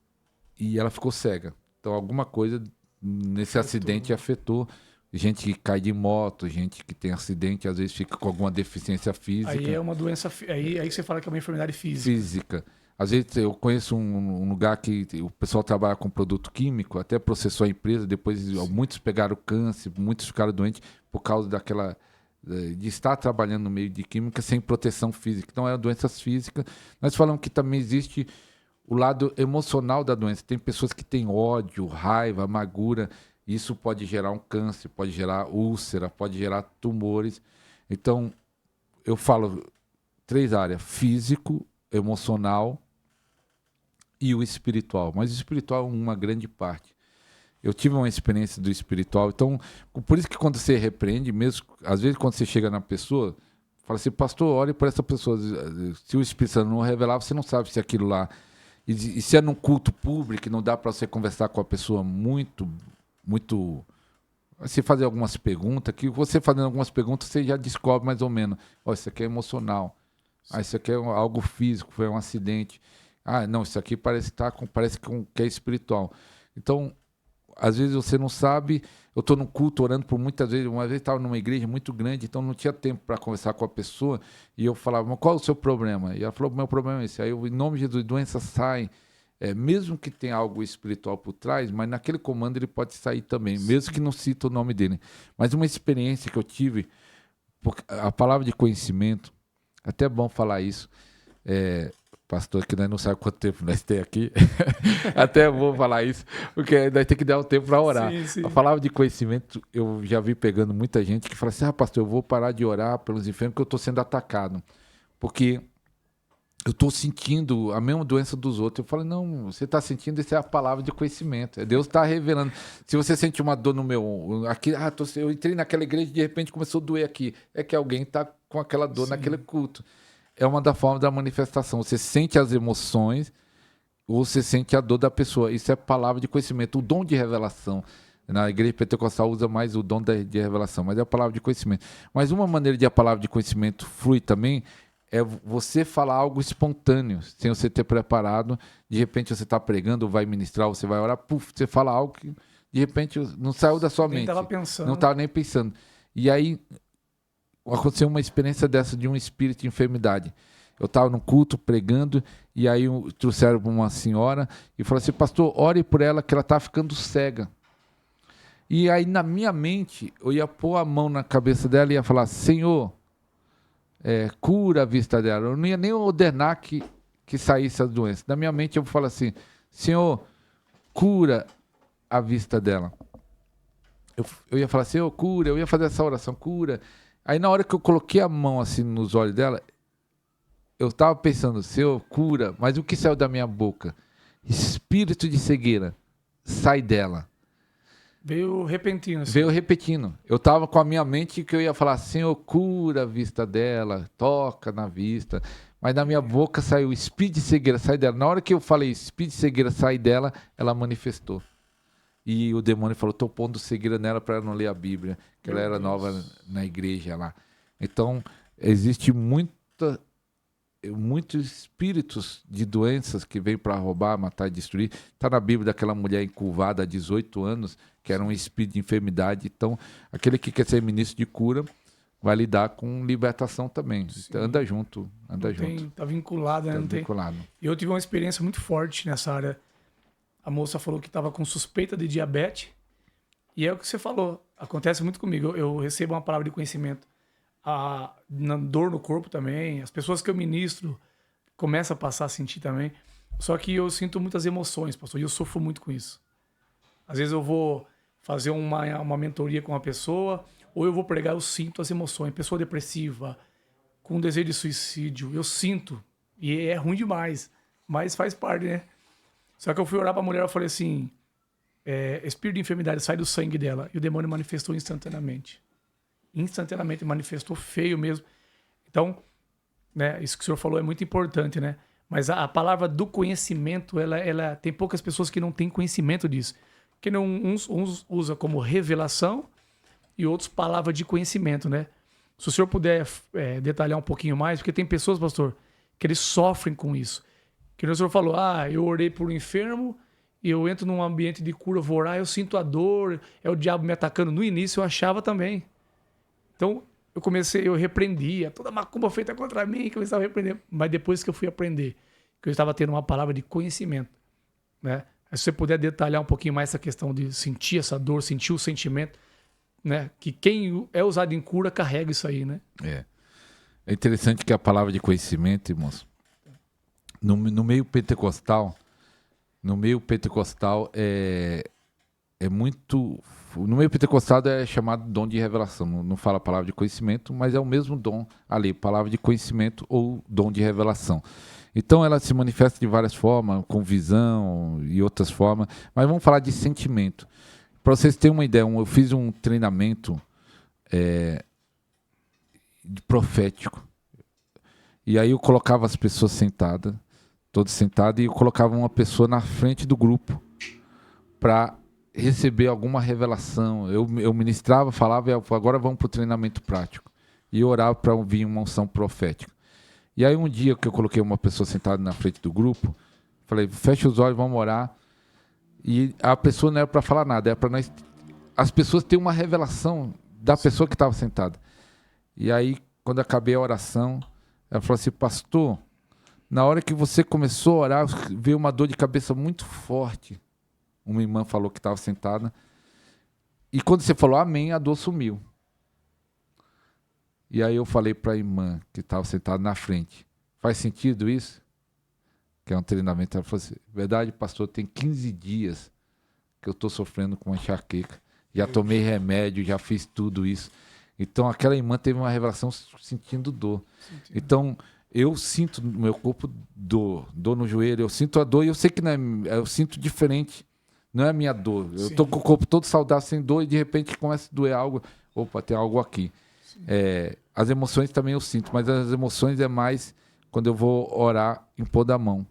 ela ficou cega. Então alguma coisa nesse acidente afetou. Gente que cai de moto, gente que tem acidente, às vezes fica com alguma deficiência física. Aí é uma doença, aí você fala que é uma enfermidade física. Às vezes eu conheço um lugar que o pessoal trabalha com produto químico, até processou a empresa, depois muitos pegaram câncer, muitos ficaram doentes por causa de estar trabalhando no meio de química sem proteção física. Então, doenças físicas. Nós falamos que também existe o lado emocional da doença. Tem pessoas que têm ódio, raiva, amargura. Isso pode gerar um câncer, pode gerar úlcera, pode gerar tumores. Então, eu falo 3 áreas: físico, emocional e o espiritual. Mas o espiritual é uma grande parte. Eu tive uma experiência do espiritual. Então, por isso que quando você repreende, mesmo, às vezes quando você chega na pessoa, fala assim, pastor, olhe por essa pessoa. Se o Espírito Santo não revelar, você não sabe se aquilo lá... E se é num culto público, não dá para você conversar com a pessoa muito... Você fazer algumas perguntas, que você fazendo algumas perguntas, você já descobre mais ou menos. Isso aqui é emocional. Isso aqui é algo físico, foi um acidente. Não, isso aqui parece que é espiritual. Então, às vezes você não sabe. Eu estou no culto orando por muitas vezes. Uma vez estava numa igreja muito grande, então não tinha tempo para conversar com a pessoa. E eu falava, mas qual é o seu problema? E ela falou, meu problema é esse. Aí eu, em nome de Jesus, doenças saem. Mesmo que tenha algo espiritual por trás, mas naquele comando ele pode sair também, mesmo que não cita o nome dele. Mas uma experiência que eu tive, a palavra de conhecimento, até é bom falar isso, pastor, que nós não sabemos quanto tempo nós temos aqui, até é bom falar isso, porque nós temos que dar um tempo para orar. Sim. A palavra de conhecimento, eu já vi pegando muita gente que fala assim, pastor, eu vou parar de orar pelos enfermos porque eu estou sendo atacado, porque... eu estou sentindo a mesma doença dos outros. Eu falo, não, você está sentindo, isso é a palavra de conhecimento. Deus está revelando. Se você sente uma dor no meu... aqui, eu entrei naquela igreja e de repente começou a doer aqui. É que alguém está com aquela dor naquele culto. É uma das formas da manifestação. Você sente as emoções ou você sente a dor da pessoa. Isso é palavra de conhecimento. O dom de revelação. Na igreja pentecostal usa mais o dom de revelação, mas é a palavra de conhecimento. Mas uma maneira de a palavra de conhecimento flui também... é você falar algo espontâneo, sem você ter preparado. De repente você está pregando, vai ministrar, você vai orar, você fala algo que de repente não saiu da sua mente. Nem estava pensando. Não estava nem pensando. E aí aconteceu uma experiência dessa de um espírito de enfermidade. Eu estava no culto pregando e aí trouxeram para uma senhora e falaram assim, pastor, ore por ela que ela está ficando cega. E aí na minha mente eu ia pôr a mão na cabeça dela e ia falar, Senhor, cura a vista dela. Eu não ia nem ordenar que saísse as doenças. Na minha mente eu falo assim, Senhor, cura a vista dela. Eu ia falar, Senhor, cura. Eu ia fazer essa oração, cura. Aí na hora que eu coloquei a mão assim nos olhos dela, eu estava pensando, Senhor, cura. Mas o que saiu da minha boca? Espírito de cegueira, sai dela. Veio repentino. Assim. Veio repetindo. Eu tava com a minha mente que eu ia falar, Senhor, cura a vista dela, toca na vista. Mas na minha boca saiu, espírito de cegueira, sai dela. Na hora que eu falei, espírito de cegueira, sai dela, ela manifestou. E o demônio falou, tô pondo cegueira nela para ela não ler a Bíblia, que ela era nova na igreja lá. Então, existe muitos espíritos de doenças que vêm para roubar, matar e destruir. Está na Bíblia daquela mulher encurvada há 18 anos, que era um espírito de enfermidade. Então, aquele que quer ser ministro de cura vai lidar com libertação também. Então, anda junto, anda junto. Tá vinculado, né? Tá não vinculado. Eu tive uma experiência muito forte nessa área. A moça falou que estava com suspeita de diabetes. E é o que você falou. Acontece muito comigo. Eu recebo uma palavra de conhecimento. Na dor no corpo também. As pessoas que eu ministro começam a passar a sentir também. Só que eu sinto muitas emoções, pastor. E eu sofro muito com isso. Às vezes eu vou fazer uma mentoria com uma pessoa, ou eu vou pregar, eu sinto as emoções. Pessoa depressiva, com desejo de suicídio. Eu sinto. E é ruim demais. Mas faz parte, né? Só que eu fui orar pra mulher e falei assim, espírito de enfermidade sai do sangue dela. E o demônio manifestou instantaneamente. Instantaneamente manifestou feio mesmo. Então, né, isso que o senhor falou é muito importante, né? Mas a palavra do conhecimento, ela tem poucas pessoas que não têm conhecimento disso. Que não, uns usa como revelação e outros palavra de conhecimento, né? Se o senhor puder detalhar um pouquinho mais, porque tem pessoas, pastor, que eles sofrem com isso. Que o senhor falou, eu orei por um enfermo e eu entro num ambiente de cura, vou orar, eu sinto a dor, é o diabo me atacando. No início eu achava também. Então eu repreendia, toda macumba feita contra mim, que eu estava repreendendo. Mas depois que eu fui aprender, que eu estava tendo uma palavra de conhecimento, né? Se você puder detalhar um pouquinho mais essa questão de sentir essa dor, sentir o sentimento, né? Que quem é usado em cura carrega isso aí, né? É interessante que a palavra de conhecimento, irmãos, no meio pentecostal é muito... No meio pentecostal é chamado dom de revelação, não fala a palavra de conhecimento, mas é o mesmo dom ali, palavra de conhecimento ou dom de revelação. Então ela se manifesta de várias formas, com visão e outras formas, mas vamos falar de sentimento. Para vocês terem uma ideia, eu fiz um treinamento profético, e aí eu colocava as pessoas sentadas, todos sentados, e eu colocava uma pessoa na frente do grupo para receber alguma revelação. Eu ministrava, falava, agora vamos para o treinamento prático. E eu orava para ouvir uma unção profética. E aí um dia que eu coloquei uma pessoa sentada na frente do grupo, falei, fecha os olhos, vamos orar. E a pessoa não era para falar nada, era para nós... As pessoas têm uma revelação da pessoa que estava sentada. E aí, quando acabei a oração, ela falou assim, pastor, na hora que você começou a orar, veio uma dor de cabeça muito forte. Uma irmã falou que estava sentada. E quando você falou amém, a dor sumiu. E aí eu falei para a irmã que estava sentada na frente, faz sentido isso? Que é um treinamento. Ela falou assim, verdade, pastor, tem 15 dias que eu estou sofrendo com enxaqueca. Já tomei remédio, já fiz tudo isso. Então aquela irmã teve uma revelação sentindo dor. Então eu sinto no meu corpo dor no joelho, eu sinto a dor e eu sei que não é, eu sinto diferente. Não é a minha dor. Eu estou com o corpo todo saudável, sem dor, e de repente começa a doer algo. Opa, tem algo aqui. As emoções também eu sinto, mas as emoções é mais quando eu vou orar em pôr da mão.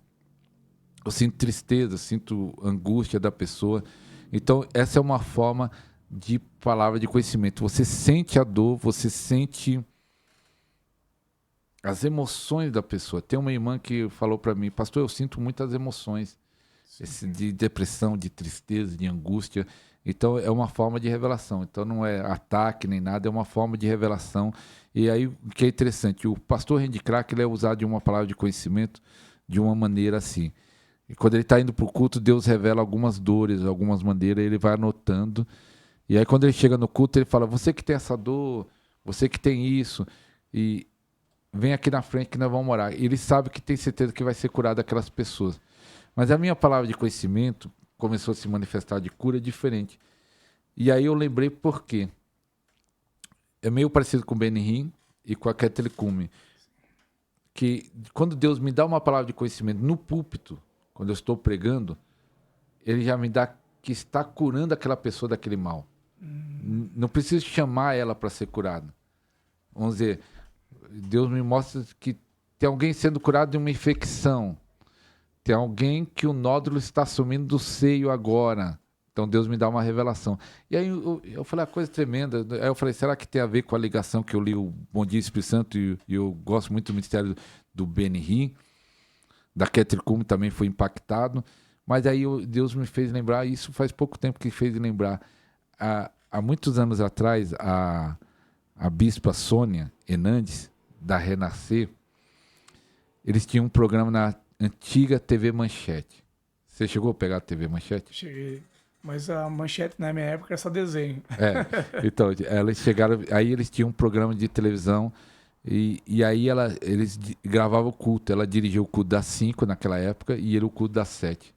Eu sinto tristeza, sinto angústia da pessoa. Então, essa é uma forma de palavra de conhecimento. Você sente a dor, você sente as emoções da pessoa. Tem uma irmã que falou para mim, pastor, eu sinto muitas emoções. De depressão, de tristeza, de angústia. Então é uma forma de revelação. Então não é ataque nem nada, é uma forma de revelação. E aí o que é interessante, o pastor Randy Crack, ele é usado de uma palavra de conhecimento de uma maneira assim. E quando ele está indo para o culto, Deus revela algumas dores, algumas maneiras, ele vai anotando. E aí quando ele chega no culto, ele fala, você que tem essa dor, você que tem isso, e vem aqui na frente que nós vamos orar. E ele sabe que tem certeza que vai ser curado aquelas pessoas. Mas a minha palavra de conhecimento começou a se manifestar de cura diferente. E aí eu lembrei por quê. É meio parecido com o Benihim e com a Kathleen Kuhlman. Que quando Deus me dá uma palavra de conhecimento no púlpito, quando eu estou pregando, ele já me dá que está curando aquela pessoa daquele mal. Não preciso chamar ela para ser curada. Vamos dizer, Deus me mostra que tem alguém sendo curado de uma infecção. Tem alguém que o nódulo está sumindo do seio agora. Então Deus me dá uma revelação. E aí eu falei uma coisa tremenda. Aí eu falei, será que tem a ver com a ligação que eu li o Bom Dia Espírito Santo e eu gosto muito do ministério do Benny Hinn, da Kathryn Kuhlman também foi impactado. Mas aí Deus me fez lembrar, e isso faz pouco tempo que fez lembrar. Há muitos anos atrás, a bispa Sônia Hernandes, da Renascer, eles tinham um programa na antiga TV Manchete. Você chegou a pegar a TV Manchete? Cheguei. Mas a Manchete, na minha época, era só desenho. Então, eles chegaram... Aí eles tinham um programa de televisão e aí eles gravavam o culto. Ela dirigiu o culto das 5 naquela época e ele o culto das 7.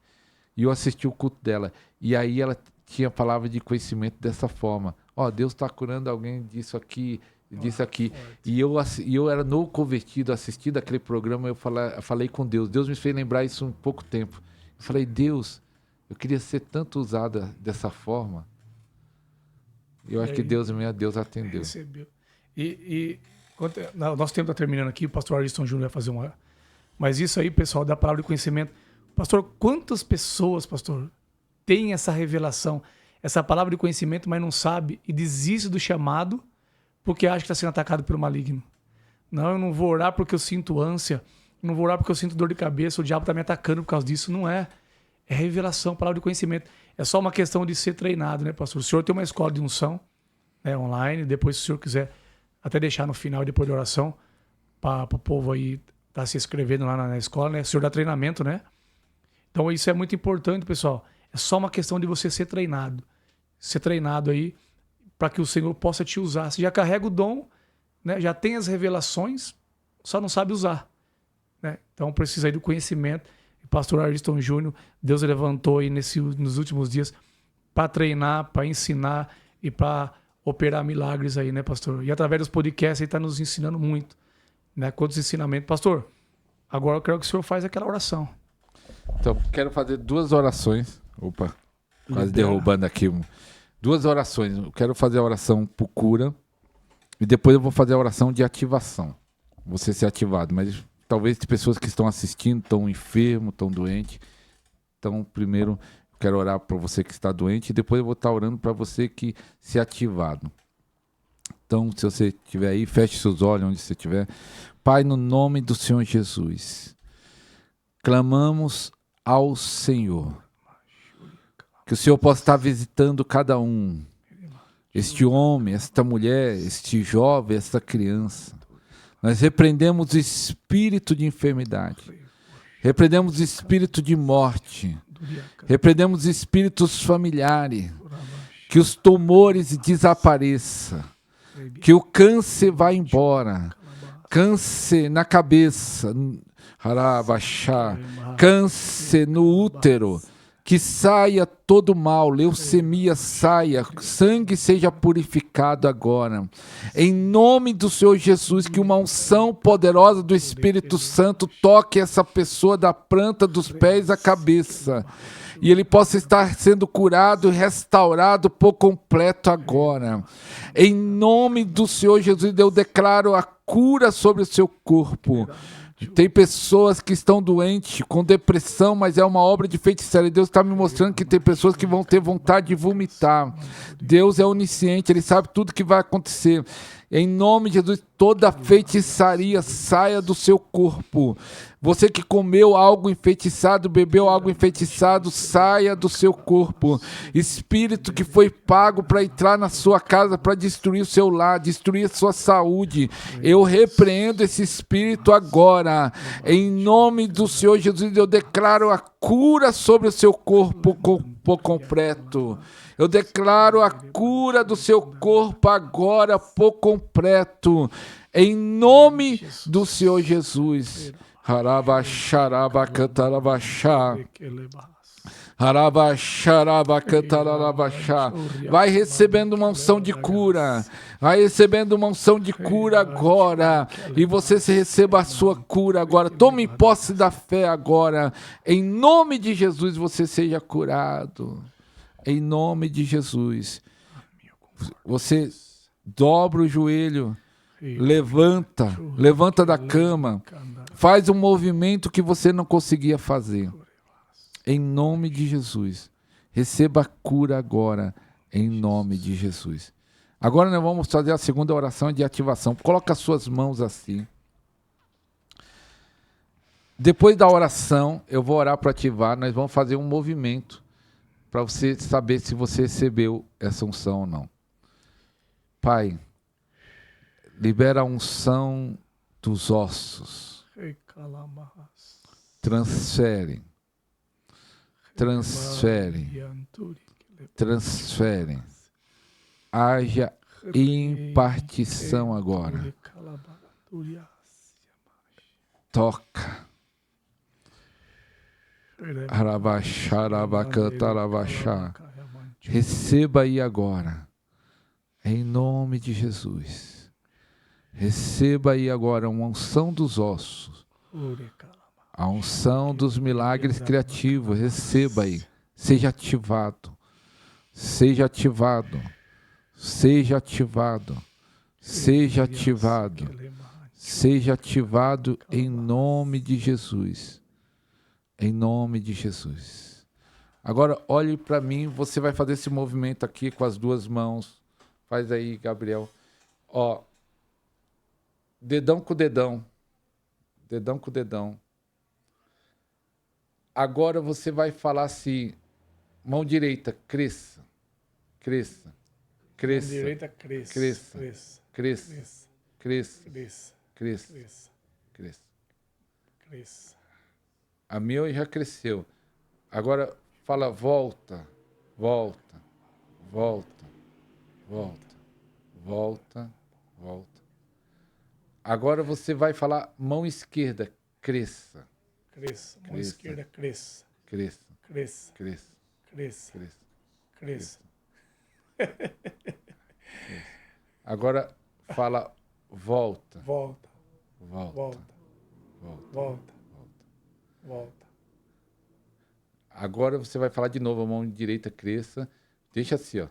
E eu assisti o culto dela. E aí ela tinha palavra de conhecimento dessa forma. Deus está curando alguém disso aqui, disso aqui. E eu era novo convertido, assistindo aquele programa, eu falei com Deus. Deus me fez lembrar isso em pouco tempo. Eu falei, Deus, eu queria ser tanto usada dessa forma. Eu acho que Deus atendeu. Recebeu. Nosso tempo está terminando aqui, o pastor Ariston Júnior vai fazer uma... Mas isso aí, pessoal, da palavra de conhecimento. Pastor, quantas pessoas, pastor, têm essa revelação, essa palavra de conhecimento, mas não sabe e desiste do chamado porque acha que está sendo atacado pelo maligno? Não, eu não vou orar porque eu sinto ânsia, eu não vou orar porque eu sinto dor de cabeça, o diabo está me atacando por causa disso. Não é. É revelação, palavra de conhecimento. É só uma questão de ser treinado, né, pastor? O senhor tem uma escola de unção, né, online, depois, se o senhor quiser até deixar no final, depois da oração, para o povo aí estar se inscrevendo lá na escola, né? O senhor dá treinamento, né? Então isso é muito importante, pessoal. É só uma questão de você ser treinado. Ser treinado aí para que o Senhor possa te usar. Você já carrega o dom, né? Já tem as revelações, só não sabe usar, né? Então precisa aí do conhecimento. O pastor Ariston Júnior, Deus levantou aí nos últimos dias para treinar, para ensinar e para operar milagres aí, né, pastor? E através dos podcasts ele está nos ensinando muito, né? Quantos ensinamentos. Pastor, agora eu quero que o senhor faça aquela oração. Então, quero fazer 2 orações. Opa, quase derrubando aqui. 2 orações. Eu quero fazer a oração por cura e depois eu vou fazer a oração de ativação. Você ser ativado. Mas talvez pessoas que estão assistindo estão enfermos, estão doentes. Então, primeiro, eu quero orar para você que está doente e depois eu vou estar orando para você que se ativado. Então, se você estiver aí, feche seus olhos onde você estiver. Pai, no nome do Senhor Jesus, clamamos ao Senhor, que o Senhor possa estar visitando cada um, este homem, esta mulher, este jovem, esta criança. Nós repreendemos o espírito de enfermidade, repreendemos o espírito de morte, repreendemos espíritos familiares, que os tumores desapareçam, que o câncer vá embora, câncer na cabeça, câncer no útero, que saia todo mal, leucemia saia, sangue seja purificado agora. Em nome do Senhor Jesus, que uma unção poderosa do Espírito Santo toque essa pessoa da planta dos pés à cabeça. E ele possa estar sendo curado e restaurado por completo agora. Em nome do Senhor Jesus, eu declaro a cura sobre o seu corpo. Tem pessoas que estão doentes, com depressão, mas é uma obra de feitiçaria. Deus está me mostrando que tem pessoas que vão ter vontade de vomitar. Deus é onisciente, Ele sabe tudo que vai acontecer. Em nome de Jesus, toda feitiçaria saia do seu corpo. Você que comeu algo enfeitiçado, bebeu algo enfeitiçado, saia do seu corpo. Espírito que foi pago para entrar na sua casa, para destruir o seu lar, destruir a sua saúde. Eu repreendo esse espírito agora. Em nome do Senhor Jesus, eu declaro a cura sobre o seu corpo por completo. Eu declaro a cura do seu corpo agora por completo. Em nome do Senhor Jesus. Vai recebendo uma unção de cura. Vai recebendo uma unção de cura agora. E você se receba a sua cura agora. Tome posse da fé agora. Em nome de Jesus você seja curado. Em nome de Jesus. Você dobra o joelho, levanta da cama, faz um movimento que você não conseguia fazer. Em nome de Jesus. Receba a cura agora, em nome de Jesus. Agora nós vamos fazer a segunda oração de ativação. Coloca as suas mãos assim. Depois da oração, eu vou orar para ativar, nós vamos fazer um movimento para você saber se você recebeu essa unção ou não. Pai, libera a unção dos ossos. Transferem. Haja impartição agora. Toca. Receba aí agora. Em nome de Jesus. Receba aí agora uma unção dos ossos. A unção dos milagres criativos. Receba aí. Seja ativado. Seja ativado. Seja ativado. Seja ativado. Seja ativado em nome de Jesus. Em nome de Jesus. Agora olhe para mim. Você vai fazer esse movimento aqui com as duas mãos. Faz aí, Gabriel. Ó, dedão com dedão. Dedão com dedão. Agora você vai falar assim, mão direita, cresça. Cresça. Cresça. Mão direita, cresça. Cresça. Cresça. Cresça. Cresça. Cresça. Cresça. Cresça. Cresça. Cresça. A minha já cresceu. Agora fala volta. Volta. Volta. Volta. Volta. Volta. Agora você vai falar mão esquerda, cresça. Cresça. Mão esquerda, cresça. Cresça. Cresça. Cresça. Cresça. Cresça. Cresça. Agora fala volta. Volta. Volta. Volta. Volta. Volta. Volta. Agora você vai falar de novo, a mão direita cresça. Deixa assim, ó.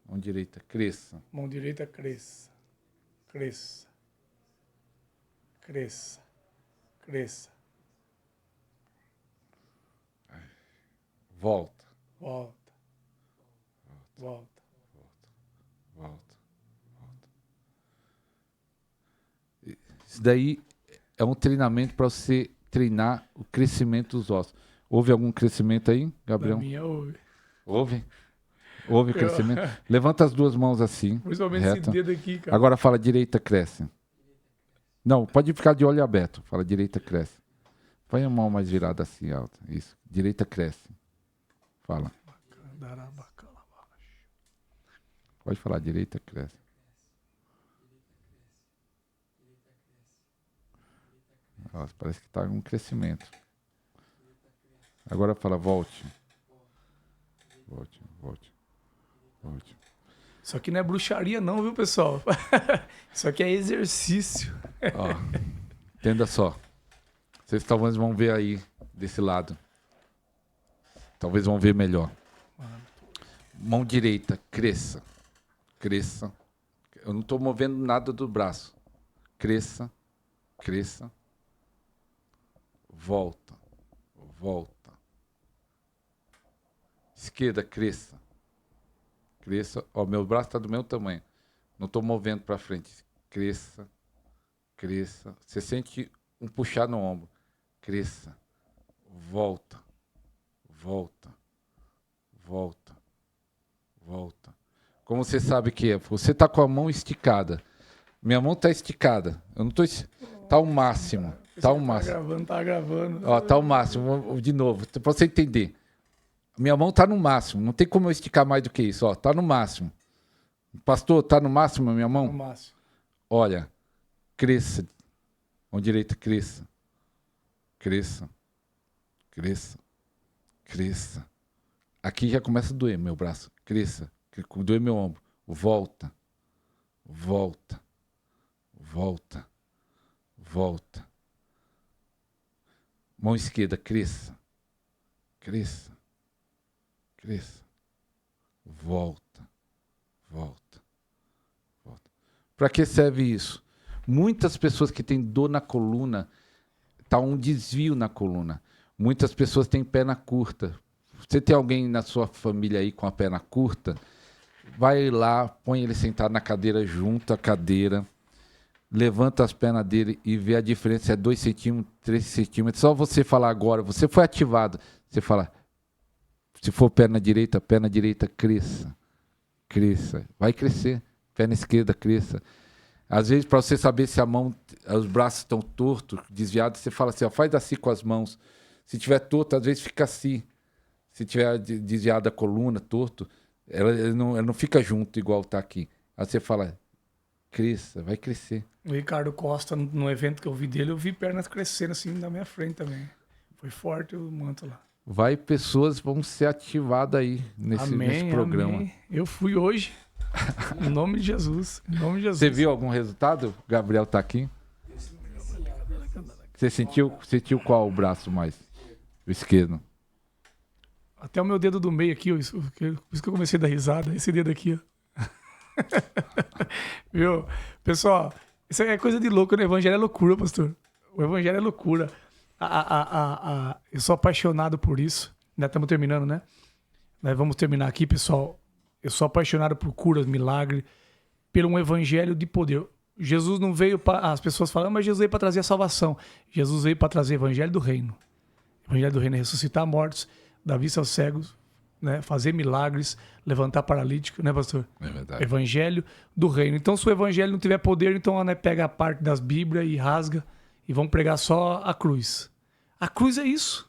Mão direita cresça. Mão direita, cresça. Cresça. Cresça. Cresça. Volta. Volta. Volta. Volta. Isso daí é um treinamento para você treinar o crescimento dos ossos. Houve algum crescimento aí, Gabriel? Na minha houve. Houve? Houve crescimento? Levanta as duas mãos assim. Principalmente reta. esse dedo aqui, cara. Agora fala direita, cresce. Não, pode ficar de olho aberto. Fala direita, cresce. Põe a mão mais virada assim, alta. Isso. Direita, cresce. Fala. Pode falar, direita, cresce. Nossa, parece que está em um crescimento. Agora fala, volte. Volte, volte, volte. Isso aqui não é bruxaria não, viu, pessoal? Isso aqui é exercício. Ó, entenda só. Vocês talvez vão ver aí, desse lado. Talvez vão ver melhor. Mão direita, cresça. Cresça. Eu não estou movendo nada do braço. Cresça. Cresça. Volta. Volta. Esquerda, cresça. Cresça. Ó, meu braço está do meu tamanho. Não estou movendo para frente. Cresça. Cresça. Você sente um puxar no ombro. Cresça. Volta. Volta. Volta. Volta. Como você sabe que é? Você está com a mão esticada. Minha mão está esticada. Eu não estou... Está ao máximo. Está ao máximo. Tá gravando. Ó, está ao máximo. De novo, para você entender. Minha mão está no máximo. Não tem como eu esticar mais do que isso. Ó, está no máximo. Pastor, está no máximo a minha mão? No máximo. Olha, cresça. Mão direita, cresça. Cresça. Cresça. Cresça. Aqui já começa a doer meu braço. Cresça. Doer meu ombro. Volta. Volta. Volta. Volta. Mão esquerda, cresça. Cresça. Cresça. volta. Para que serve isso? Muitas pessoas que têm dor na coluna, tá um desvio na coluna. Muitas pessoas têm perna curta. Você tem alguém na sua família aí com a perna curta? Vai lá, põe ele sentado na cadeira, junta a cadeira, levanta as pernas dele e vê a diferença, é 2 centímetros, 3 centímetros. Só você falar agora, você foi ativado, você fala, se for perna direita, cresça, vai crescer, perna esquerda, cresça. Às vezes, para você saber se a mão, os braços estão tortos, desviados, você fala assim, ó, faz assim com as mãos. Se tiver torto, às vezes fica assim. Se tiver desviada a coluna, torto, ela não fica junto igual está aqui. Aí você fala, cresça, vai crescer. O Ricardo Costa, no evento que eu vi dele, eu vi pernas crescendo assim na minha frente também. Foi forte o manto lá. Pessoas vão ser ativadas aí nesse programa. Amém. Eu fui hoje. Em nome de Jesus. Em nome de Jesus. Você viu algum resultado? O Gabriel tá aqui. Você sentiu qual o braço mais? O esquerdo. Até o meu dedo do meio aqui, por isso que eu comecei a dar risada. Esse dedo aqui, ó. Viu? Pessoal, isso é coisa de louco, né? O evangelho é loucura, pastor. O evangelho é loucura. Eu sou apaixonado por isso. Ainda estamos terminando, né? Nós vamos terminar aqui, pessoal. Eu sou apaixonado por curas, milagre, pelo um evangelho de poder. Jesus não veio para... As pessoas falam, mas Jesus veio para trazer a salvação. Jesus veio para trazer o evangelho do reino. O evangelho do reino é ressuscitar mortos, dar vista aos cegos, né? Fazer milagres, levantar paralítico, né, pastor? É verdade. Evangelho do reino. Então, se o evangelho não tiver poder, então, né, pega a parte das Bíblias e rasga e vão pregar só a cruz. A cruz é isso.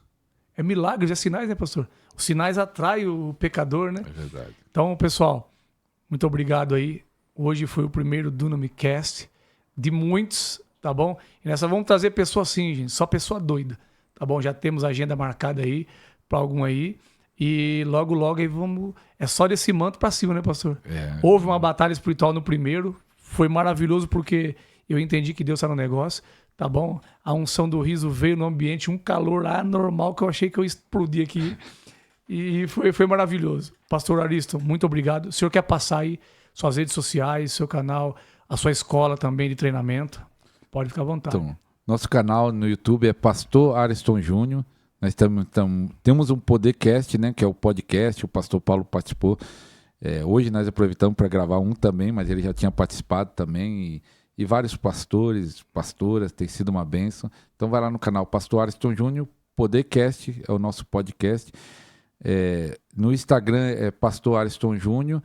É milagres, é sinais, né, pastor? Os sinais atraem o pecador, né? É verdade. Então, pessoal, muito obrigado aí. Hoje foi o primeiro Dunamicast de muitos, tá bom? E nessa vamos trazer pessoa assim, gente, só pessoa doida, tá bom? Já temos a agenda marcada aí para algum aí. E logo aí vamos... É só desse manto para cima, né, pastor? Houve uma batalha espiritual no primeiro. Foi maravilhoso porque eu entendi que Deus está no negócio, tá bom? A unção do riso veio no ambiente, um calor anormal que eu achei que eu ia explodir aqui. E foi maravilhoso. Pastor Ariston, muito obrigado. O senhor quer passar aí suas redes sociais, seu canal, a sua escola também de treinamento? Pode ficar à vontade. Então, nosso canal no YouTube é Pastor Ariston Júnior. Nós temos um podcast, né, que é o podcast, o pastor Paulo participou. Hoje nós aproveitamos para gravar um também, mas ele já tinha participado também. E vários pastores, pastoras, tem sido uma bênção. Então vai lá no canal Pastor Ariston Júnior, Podercast, é o nosso podcast. No Instagram é Pastor Ariston Júnior.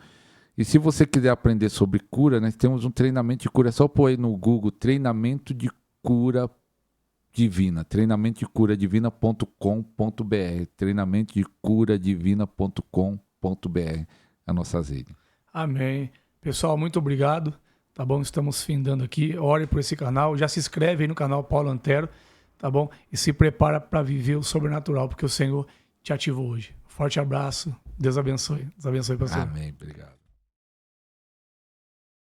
E se você quiser aprender sobre cura, nós temos um treinamento de cura. É só pôr aí no Google, treinamento de cura divina, treinamentodecuradivina.com.br, treinamentodecuradivina.com.br, a nossa rede. Amém. Pessoal, muito obrigado. Tá bom? Estamos findando aqui. Ore por esse canal. Já se inscreve aí no canal Paulo Antero, tá bom? E se prepara para viver o sobrenatural, porque o Senhor te ativou hoje. Forte abraço. Deus abençoe. Deus abençoe, pastor. Amém. Obrigado.